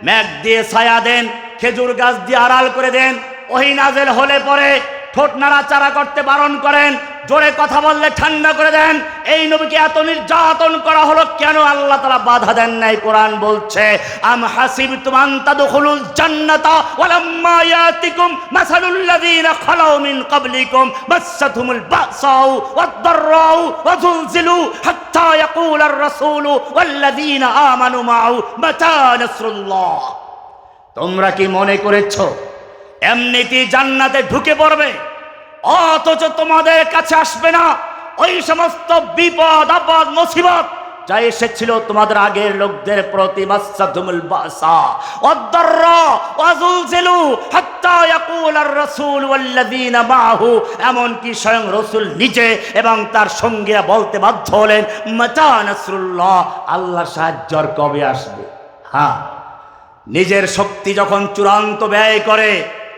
মেঘ দিয়ে ছায়া দেন, খেজুর গাছ দিয়ে আড়াল করে দেন, ওহী নাযিল হলে পরে ঠোঁট নাড়াচাড়া করতে বারণ করেন, জোরে কথা বললে ঠান্ডা করে দেন। এই নবীকে এত নির্যাতন করা হলো কেন? আল্লাহ তাআলা বাধা দেন নাই। কোরআন বলছে, আম হাসিবতুম আন তাদখুলুল জান্নাতা ওয়ালাম্মা ইয়াতিকুম মাসালুল লাযীনা খালাউ মিন ক্বাবলিকুম মাসসাতুহুমুল বাসাউ ওয়াদ-দাররাউ ওয়া যুলজিলু হাত্তা ইয়াকুলার রাসূলু ওয়াল্লাযীনা আমানু মা'হু মাতা নাসরুল্লাহ। তোমরা কি মনে করেছো এমনিতেই জান্নাতে ঢুকে পড়বে, অথচ তোমাদের কাছে আসবে না ওই সমস্ত বিপদ আপদ মুসিবত যা এসেছিল তোমাদের আগের লোকদের প্রতি? মাসসাতুহুমুল বাসা ওয়াদ-দাররা ওয়া যুলজিলু হাত্তা ইয়াকুলার রাসূল ওয়াল্লাযীনা মা'হু, এমনকি স্বয়ং রাসূল নিজে এবং তার সঙ্গীরা বলতে বাধ্য হলেন, মাতা নাসরুল্লাহ, আল্লাহর সাহায্য আর কবে আসবে? হ্যাঁ, নিজের শক্তি যখন চূড়ান্ত ব্যয় করে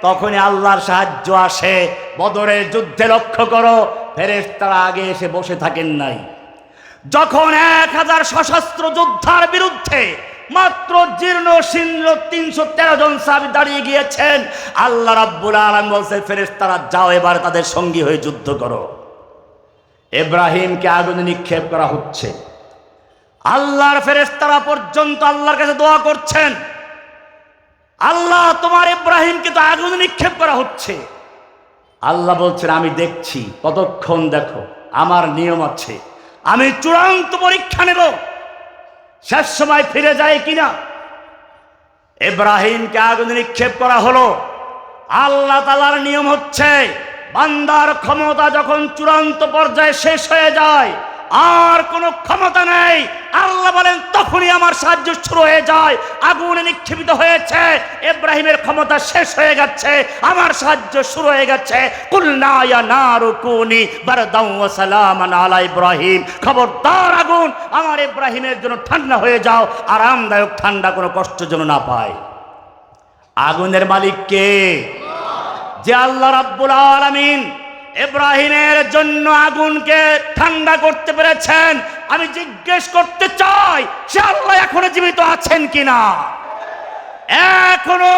তখনই আল্লাহর সাহায্য আসে। বদরের যুদ্ধে লক্ষ্য করো, ফেরেশতারা আগে এসে বসে থাকেন নাই। যখন 1000 সশস্ত্র যোদ্ধার বিরুদ্ধে মাত্র জীর্ণ শীর্ণ 313 জন সাহাবী দাঁড়িয়ে গিয়েছেন, আল্লাহ রাব্বুল আলামিন বলছে, ফেরেশতারা যাও এবার তাদের সঙ্গী হয়ে যুদ্ধ করো। ইব্রাহিমকে আগুনে নিক্ষেপ করা হচ্ছে, আল্লাহর ফেরেশতারা পর্যন্ত আল্লাহর কাছে দোয়া করছেন, আল্লাহ তোমার ইব্রাহিমকে তো আগুনে নিক্ষেপ করা হচ্ছে। আল্লাহ বলছেন, আমি দেখছি, কতক্ষণ দেখো, আমার নিয়ম আছে, আমি চূড়ান্ত পরীক্ষা নেব, শেষ সময় ফিরে যায় কিনা। ইব্রাহিমকে আগুনে নিক্ষেপ করা হলো। আল্লাহ তাআলার নিয়ম হচ্ছে, বান্দার ক্ষমতা যখন চূড়ান্ত পর্যায়ে শেষ হয়ে যায়, আর কোনো ক্ষমতা নেই, আল্লাহ বলেন তখনই আমার সাহায্য শুরু হয়ে যায়। আগুনে নিক্ষেপিত হয়েছে, ইব্রাহিমের ক্ষমতা শেষ হয়ে গেছে, আমার সাহায্য শুরু হয়ে গেছে। কুলনা ইয়া নারু কুনি বারদাও ওয়া সালামান আলা ইব্রাহিম, খবরদার আগুন আমার ইব্রাহিমের জন্য ঠান্ডা হয়ে যাও, আরামদায়ক ঠান্ডা, কোনো কষ্ট যেন না পায়। আগুনের মালিক কে? যে আল্লাহ রাব্বুল আলামিন ইব্রাহিমের জন্য আগুনকে ঠান্ডা করতে পেরেছেন। আমি জিজ্ঞেস করতে চাই, সে আল্লাহ এখনো জীবিত আছেন কিনা? এখনো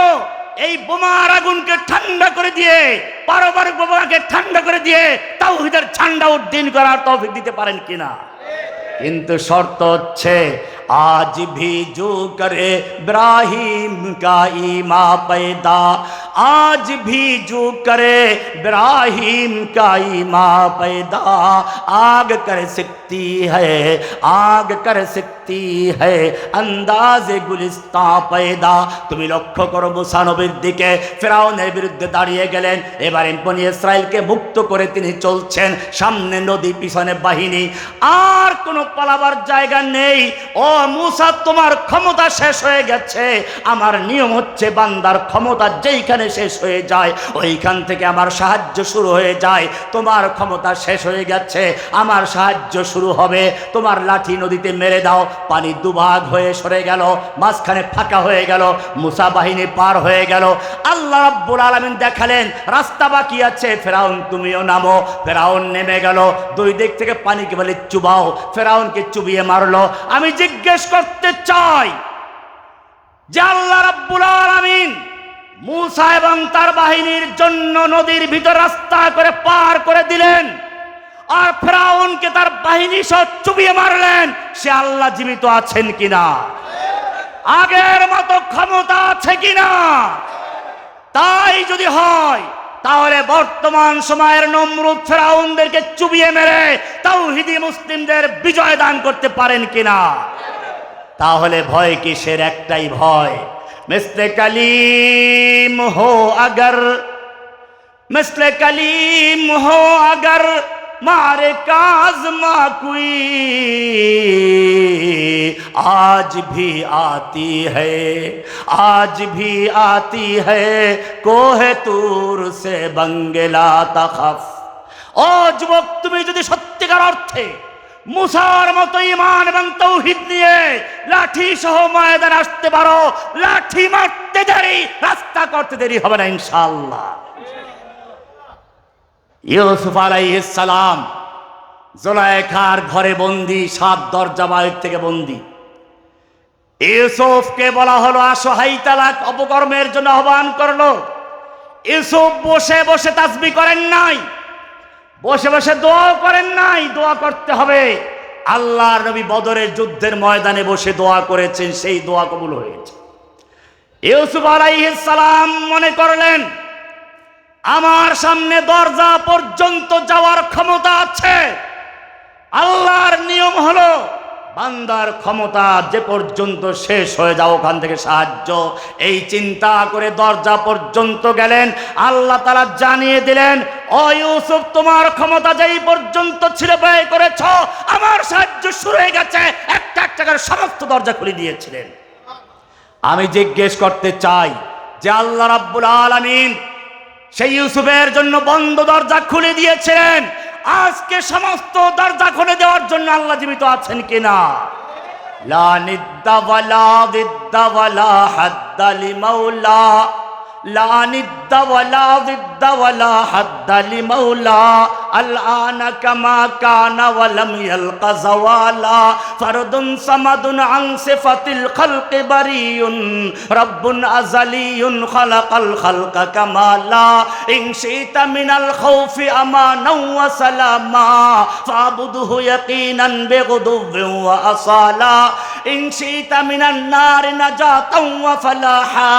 এই বোমার আগুনকে ঠান্ডা করে দিয়ে, পারমাণবিক বোমাকে ঠান্ডা করে দিয়ে তাওহীদের ঝান্ডা উড্ডীন করার তৌফিক দিতে পারেন কিনা? কিন্তু শর্ত হচ্ছে, আজ भी जो करे इब्राहिम का ईमा पैदा, आज भी जो करे इब्राहिम का ईमान पैदा, आग कर सकती है, आग कर सकती है अंदाजे गुलिस्ता पैदा। তুমি লক্ষ্য করো মুসা নবীর দিকে, ফিরাউনের বিরুদ্ধে দাঁড়িয়ে গেলেন, এবারে বনি ইসরাইলকে মুক্ত করে তিনি চলছেন, সামনে নদী পিছনে বাহিনী, আর কোনো পালাবার জায়গা নেই। ও মুসা তোমার ক্ষমতা শেষ হয়ে গেছে, আমার নিয়ম হচ্ছে বান্দার ক্ষমতা যেইখানে শেষ হয়ে যায় ওইখান থেকে আমার সাহায্য শুরু হয়ে যায়। তোমার ক্ষমতা শেষ হয়ে গেছে, আমার সাহায্য শুরু হবে। তোমার লাঠি নদীতে মেরে দাও। পানি দুভাগ হয়ে সরে গেল, মাঝখানে ফাঁকা হয়ে গেল, মুসা বাহিনী পার হয়ে গেল। আল্লাহ রাব্বুল আলামিন দেখালেন রাস্তা বাকি আছে, ফেরাউন তুমিও নামো। ফেরাউন নেমে গেল, দুই দিক থেকে পানিকে বলে চুবাও, ফেরাউনকে চুবিয়ে মারলো। আমি জিজ্ঞেস করতে চাই যে আল্লাহ রাব্বুল আলামিন মুসা এবং তার বাহিনীর জন্য নদীর ভিতর রাস্তা করে পার করে দিলেন, আর ফেরাউনকে তার বাহিনী সহ চুবিয়ে মারলেন, সে আল্লাহ জীবিত আছেন কিনা? আগের মতো ক্ষমতা আছে কিনা? তাই যদি হয় তাহলে বর্তমান সময়ের নমরুদ ফেরাউনদেরকে চুবিয়ে মেরে তাওহীদি মুসলিমদের বিজয় দান করতে পারেন কিনা? তাহলে ভয় কিসের? একটাই ভয়, মিসলে কলিম হো अगर, मिसले कलीम हो अगर मारे काज़मा कोई, आज भी आती है, आज भी आती है कोहे तूर से बंगला तखफ। ও যুবক, তুমি যদি সত্যিকার অর্থে মুসার মতো ঈমান এবং তাওহীদ নিয়ে লাঠি সহ ময়দানে আসতে পারো, লাঠি মারতে দেরি, রাস্তা করতে দেরি হবে না ইনশাআল্লাহ। ইউসুফ আলাইহিস সালাম জুলাইখার ঘরে বন্দী, 7 দরজা বাইর থেকে বন্দী। ইউসুফকে বলা হলো আসো, হাইতালাক অপকর্মের জন্য আহ্বান করলো। ইউসুফ বসে বসে তাসবিহ করেন নাই, বসে বসে দোয়া করেন নাই, দোয়া করতে হবে। আল্লাহর নবী বদরের যুদ্ধের ময়দানে বসে দোয়া করেছেন, সেই দোয়া কবুল হয়েছে। ইউসুফ আলাইহিস সালাম মনে করলেন আমার সামনে দরজা পর্যন্ত যাওয়ার ক্ষমতা আছে। আল্লাহর নিয়ম হলো বান্দার ক্ষমতা যে পর্যন্ত শেষ হয়ে যাও ওখান থেকে সাহায্য। এই চিন্তা করে দরজা পর্যন্ত গেলেন। আল্লাহ তাআলা জানিয়ে দিলেন, ও ইউসুফ তোমার ক্ষমতা যেই পর্যন্ত ছিল ব্যয় করেছ, আমার সাহায্য শুরু হয়ে গেছে। একটা একটা করে সমস্ত দরজা খুলে দিয়েছিলেন। আমি জিজ্ঞেস করতে চাই যে আল্লাহ রাব্বুল আলামিন সেই ইউসুফের জন্য বন্ধ দরজা খুলে দিয়েছিলেন, আজকে সমস্ত দরজা খুলে দেওয়ার জন্য আল্লাহ জীবিত আছেন কিনা? লা নিদ্দা ওয়ালা দিদ্দা ওয়ালা হাদ্দা লিমাওলা, লা নিদ্দা ওয়ালা দিদ্দা ওয়ালা হাদ্দা লিমাওলা, আল আনা কামা কানা ওয়া লাম ইয়ালকা যাওয়ালা, ফারদুন সামাদুন আন সিফাতিল খালকি বারিয়ুন, রাব্বুন আযালিয়ুন খালাকাল খালকা কামালা, ইন শিতা মিনাল খাউফি আমানাও ওয়া সালামা, ফাবুদহু ইয়াকিনান বিগুদুওয়িন ওয়া আসালা, ইন শিতা মিনান নারি নাজাতাও ওয়া ফালাহা,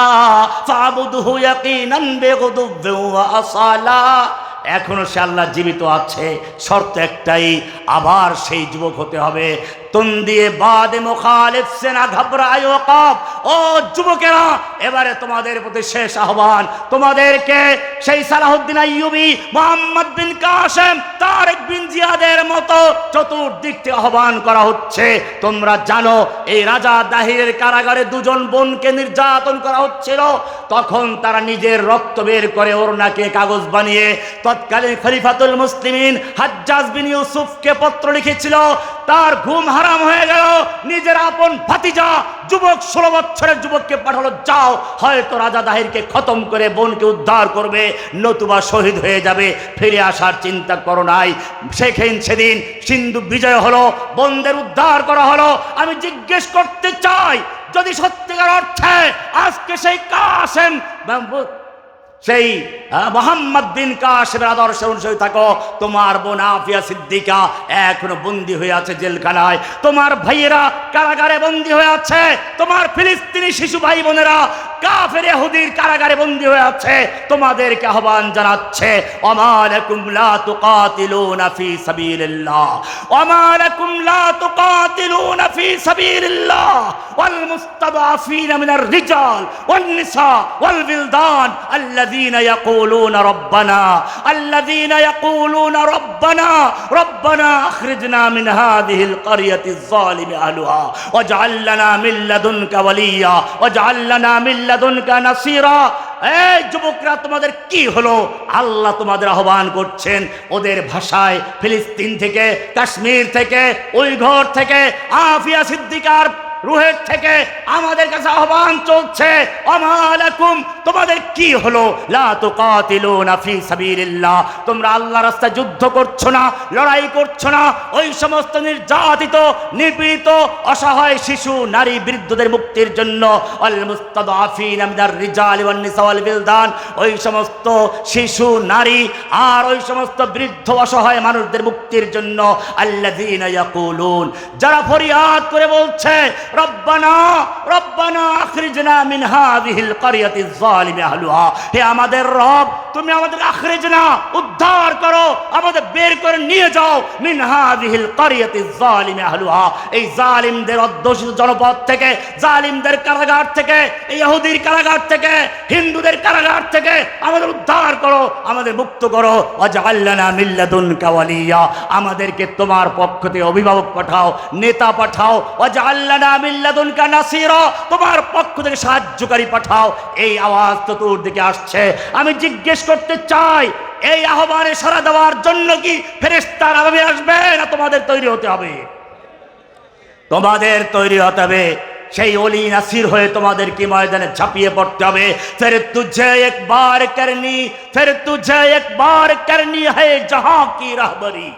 ফাবুদহু ইয়াকিনান বিগুদুওয়িন ওয়া আসালা। এখনো সে আল্লাহ জীবিত আছে, শর্ত একটাই, আবার সেই যুবক হতে হবে। তুম দিয়ে বাদে মুখালিফ সে না ঘবরায় ওয়াকাব। ও যুবকেরা, এবারে তোমাদের প্রতি শেষ আহ্বান। তোমাদেরকে সেই সালাহুদ্দিন আইয়ুবী, মুহাম্মদ বিন কাসেম, তারেক বিন জিয়াদের মতো চতুর্দিক থেকে আহ্বান করা হচ্ছে। তোমরা জানো এই রাজা দাহিরের কারাগারে 2 জন বোনকে নির্যাতন করা হচ্ছিল। তখন তারা নিজের রক্ত বের করে ওড়নাকে কাগজ বানিয়ে তৎকালীন খলিফাতুল মুসলিমিন হাজ্জাজ বিন ইউসুফকে পত্র লিখেছিল। তার ঘুম হারাম হয়ে গেল। নিজের আপন ভাতিজা যুবক 16 বছরের যুবককে পাঠালো, যাও হয়তো রাজা দাহিরকে খতম করে বোনকে উদ্ধার করবে, নতুবা শহীদ হয়ে যাবে। ফিরে আসার চিন্তা করো নাই। সেদিন সিন্ধু বিজয় হলো, বোনদের উদ্ধার করা হলো। আমি জিজ্ঞেস করতে চাই, যদি সত্যিকার অর্থে আজকে সেই কাসেম, সেই মোহাম্মদ বিন কাসেমের আদর্শ অনুসরী থাকো, তোমার বোন আফিয়া সিদ্দিকা এখনো বন্দী হয়ে আছে জেলখানায়, তোমার ভাইয়েরা কারাগারে বন্দী হয়ে আছে, তোমার ফিলিস্তিনি শিশু ভাই বোনেরা কাফের ইহুদির কারাগারে বন্দী হয়ে আছে, তোমাদেরকে আহ্বান জানাচ্ছে, ওমা লাকুম লা তুকাতিলুনা ফি সাবিলিল্লাহ, ওমা লাকুম লা তুকাতিলুনা ফি সাবিলিল্লাহ ওয়াল মুস্তাদআফিনা মিনার রিজাল ওয়ান নিসা ওয়াল বিলদান আল্লাযীনা ইয়াকুলুনা রব্বানা রব্বানা আখরিজনা মিন হাযিহিল ক্বরিয়াতিজ যালিমি আহলুহা ওয়াজআল লানা মিন লাদুনকা ওয়ালিয়্যা ওয়াজআল লানা মিন লাদুনকা নাসীরা। এই যুবকরা, তোমাদের কি হলো? আল্লাহ তোমাদের আহ্বান করছেন ওদের ভাষায়, ফিলিস্তিন থেকে, কাশ্মীর থেকে, উইঘর থেকে, আফিয়া সিদ্দিকার রুহের থেকে আমাদের কাছে আহ্বান চলছে, ওমা লাকুম, তোমাদের কি হলো? লা তুকাতিলুনা ফি সাবিলিল্লাহ, তোমরা আল্লাহর রাস্তায় যুদ্ধ করছো না, লড়াই করছো না। ওই সমস্ত নির্যাতিত, নিপীড়িত, অসহায় শিশু, নারী, বৃদ্ধদের মুক্তির জন্য, আল মুস্তাদআফিনা মিনার রিজালি ওয়ান নিসা ওয়াল বিলদান, ওই সমস্ত শিশু, নারী আর ওই সমস্ত বৃদ্ধ অসহায় মানুষদের মুক্তির জন্য, আল্লাযীনা ইয়াকুলুন, যারা ফরিয়াদ করে বলছে, রব্বানা রব্বানা আখরিজনা মিন হাযিহিল ক্বরিয়াতিজ যালিমি আহলুহা, হে আমাদের রব, তুমি আমাদের আখরিজনা, উদ্ধার করো, আমাদের বের করে নিয়ে যাও, মিন হাযিহিল ক্বরিয়াতিজ যালিমি আহলুহা, এই জালিমদের অধ্যুষিত জনপদ থেকে, জালিমদের কারাগার থেকে, এই ইহুদির কারাগার থেকে, হিন্দুদের কারাগার থেকে আমাদের উদ্ধার করো, আমাদের মুক্ত করো। ওয়াজআল লানা মিন লাদুনকা ওয়ালিয়্যা, আমাদেরকে তোমার পক্ষ থেকে অভিভাবক পাঠাও, নেতা পাঠাও। ওয়াজআল লানা মিন লাদুনকা নাসীরা, তোমার পক্ষ থেকে সাহায্যকারী পাঠাও। এই আওয়াজ চতুর্দিকে আসছে। আমি জিজ্ঞেস করতে চাই, এই আহ্বানে সাড়া দেওয়ার জন্য কি ফেরেশতার আগামী আসবে, না তোমাদের তৈরি হতে হবে? তোমাদের তৈরি হতে হবে। সেই ওলি নাসির হয়ে তোমাদেরকে ময়দানে ঝাঁপিয়ে পড়তে হবে। ফির তুঝে একবার করনি হ্যায় জাহাঁ কি রাহবরি।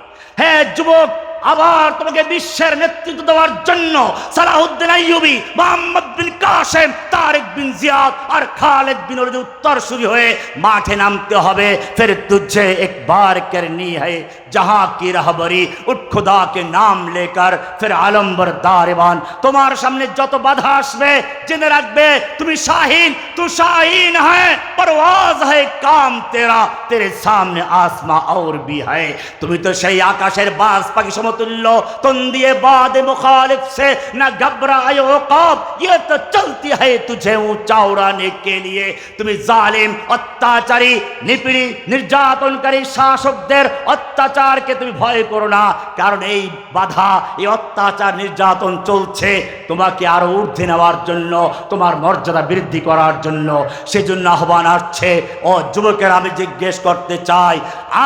হে যুবক, আবার তোমাকে বিশ্বের নেতৃত্ব দেওয়ার জন্য সালাহুদ্দিন আইয়ুবী, মুহাম্মদ বিন কাসেম, তারেক বিন জিয়াদ আর খালিদ বিন ওলীদ উত্তরসূরি হয়ে মাঠে নামতে হবে। ফির তুঝে একবার করনি হ্যায় जहां की रहबरी, उठ खुदा के नाम लेकर फिर आलम्बर दारिबान। तुम्हारे सामने যত বাধা আসবে জেনে রাখবে তুমি শাহিন, तू शाहीन है, परवाज है काम तेरा, तेरे सामने आसमां और भी है। তুমি তো সেই আকাশের বাজ পাখি সমতুল্য, तुम दिए बाद मुखालिफ से न घबराए कब, ये तो चलती है तुझे ऊंचा उड़ाने के लिए। তুমি জালিম, অত্যাচারী, নিপীড়ি, নির্যাতনকারী শাসকদের অত্যাচারকে তুমি ভয় করো না, কারণ এই বাধা, এই অত্যাচার, নির্যাতন চলছে তোমাকে আরো ঊর্ধ্বে নেওয়ার জন্য, তোমার মর্যাদা বৃদ্ধি করার জন্য। সেজন্য আহ্বান আসছে। ও যুবকের, আমি জিজ্ঞেস করতে চাই,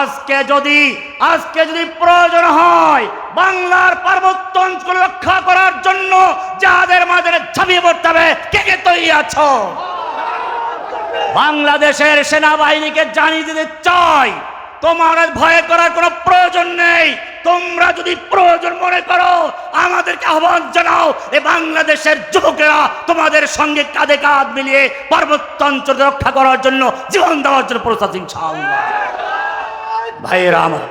আজকে যদি প্রয়োজন হয় বাংলার পার্বত্য অঞ্চল রক্ষা করার জন্য যাদের মাঝে ঝাঁপিয়ে পড়তে হবে, কে কে তৈরি আছো? বাংলাদেশের সেনাবাহিনীকে জানিয়ে দিতে চাই, তোমার ভয় করার কোনো প্রয়োজন নেই। তোমরা যদি প্রয়োজন মনে করো আমাদেরকে আহ্বান জানাও। এই বাংলাদেশের যুবকেরা তোমাদের সঙ্গে কাঁধে কাঁধ মিলিয়ে পার্বত্য অঞ্চল রক্ষা করার জন্য, জীবন দেওয়ার জন্য প্রস্তুত ইনশাআল্লাহ। ভাইয়েরা আমার,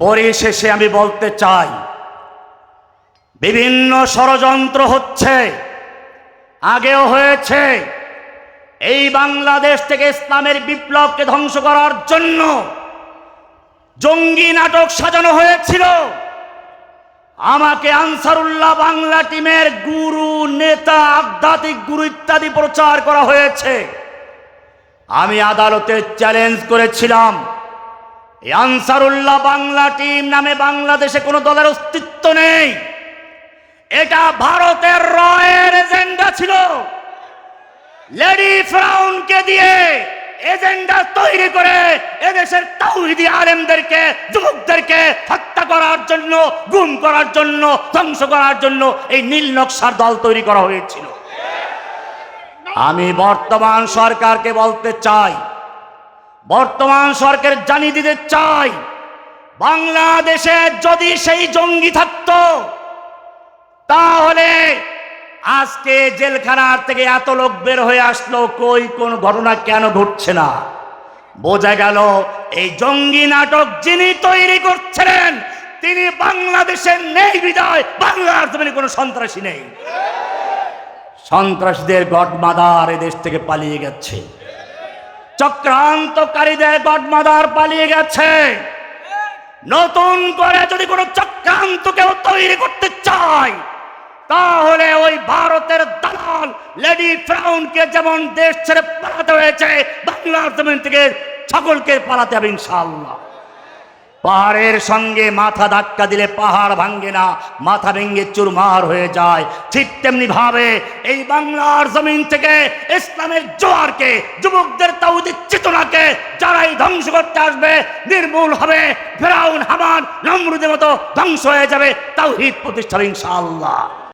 পরিশেষে আমি বলতে চাই, বিভিন্ন ষড়যন্ত্র হচ্ছে, আগেও হয়েছে। এই বাংলাদেশ থেকে ইসলামের বিপ্লবকে ধ্বংস করার জন্য জঙ্গি নাটক সাজানো হয়েছিল। আমাকে আনসারুল্লাহ বাংলা টিমের গুরু, নেতা, আধ্যাত্মিক গুরু ইত্যাদি প্রচার করা হয়েছে। আমি আদালতে চ্যালেঞ্জ করেছিলাম, এই আনসারুল্লাহ বাংলা টিম নামে বাংলাদেশে কোনো দলের অস্তিত্ব নেই। এটা ভারতের রয়ের এজেন্ডা ছিল। লেডি ফ্রাউনকে দিয়ে এজেন্ডা তৈরি করে এদেশের তাওহীদি আলেমদেরকে, যুবকদেরকে হত্যা করার জন্য, গুম করার জন্য, ধ্বংস করার জন্য এই নীল নকশার দল তৈরি করা হয়েছিল। আমি বর্তমান সরকারকে বলতে চাই, বর্তমান সরকার জানিয়ে দিতে চাই, বাংলাদেশে যদি সেই জঙ্গি থাকতো তাহলে আজকে জেলখানার থেকে এত লোক বের হয়ে আসলো, কই কোন ঘটনা কেন ঘটছে না? বোঝা গেল এই জঙ্গি নাটক যিনি তৈরি করছিলেন তিনি বাংলাদেশের নেই বিদায় বাংলার জমিনে কোনো সন্ত্রাসী নেই। সন্ত্রাসীদের গডমাদার এদেশ থেকে পালিয়ে গেছে, চক্রান্তকারীদের গডমাদার পালিয়ে গেছে। নতুন করে যদি কোনো চক্রান্ত কেউ তৈরি করতে চায় তাহলে ওই ভারতের দালাল লেডি ফ্রাউনকে যেমন দেশ ছেড়ে পালাতে হয়েছে বাংলার জমিন থেকে সকলকে পালাতে হবে ইনশাআল্লাহ। পাহাড়ের সঙ্গে মাথা ধাক্কা দিলে পাহাড় ভাঙ্গে না, মাথা ভেঙে চুরমার হয়ে যায়। ঠিক তেমনি ভাবে এই বাংলার জমিন থেকে ইসলামের জোয়ারকে, যুবকদের তাওহীদের চেতনাকে যারাই ধ্বংস করতে আসবে নির্মূল হবে। ফেরাউন, হামান, নমরুদের মতো ধ্বংস হয়ে যাবে, তাওহীদ প্রতিষ্ঠা হবে ইনশাআল্লাহ।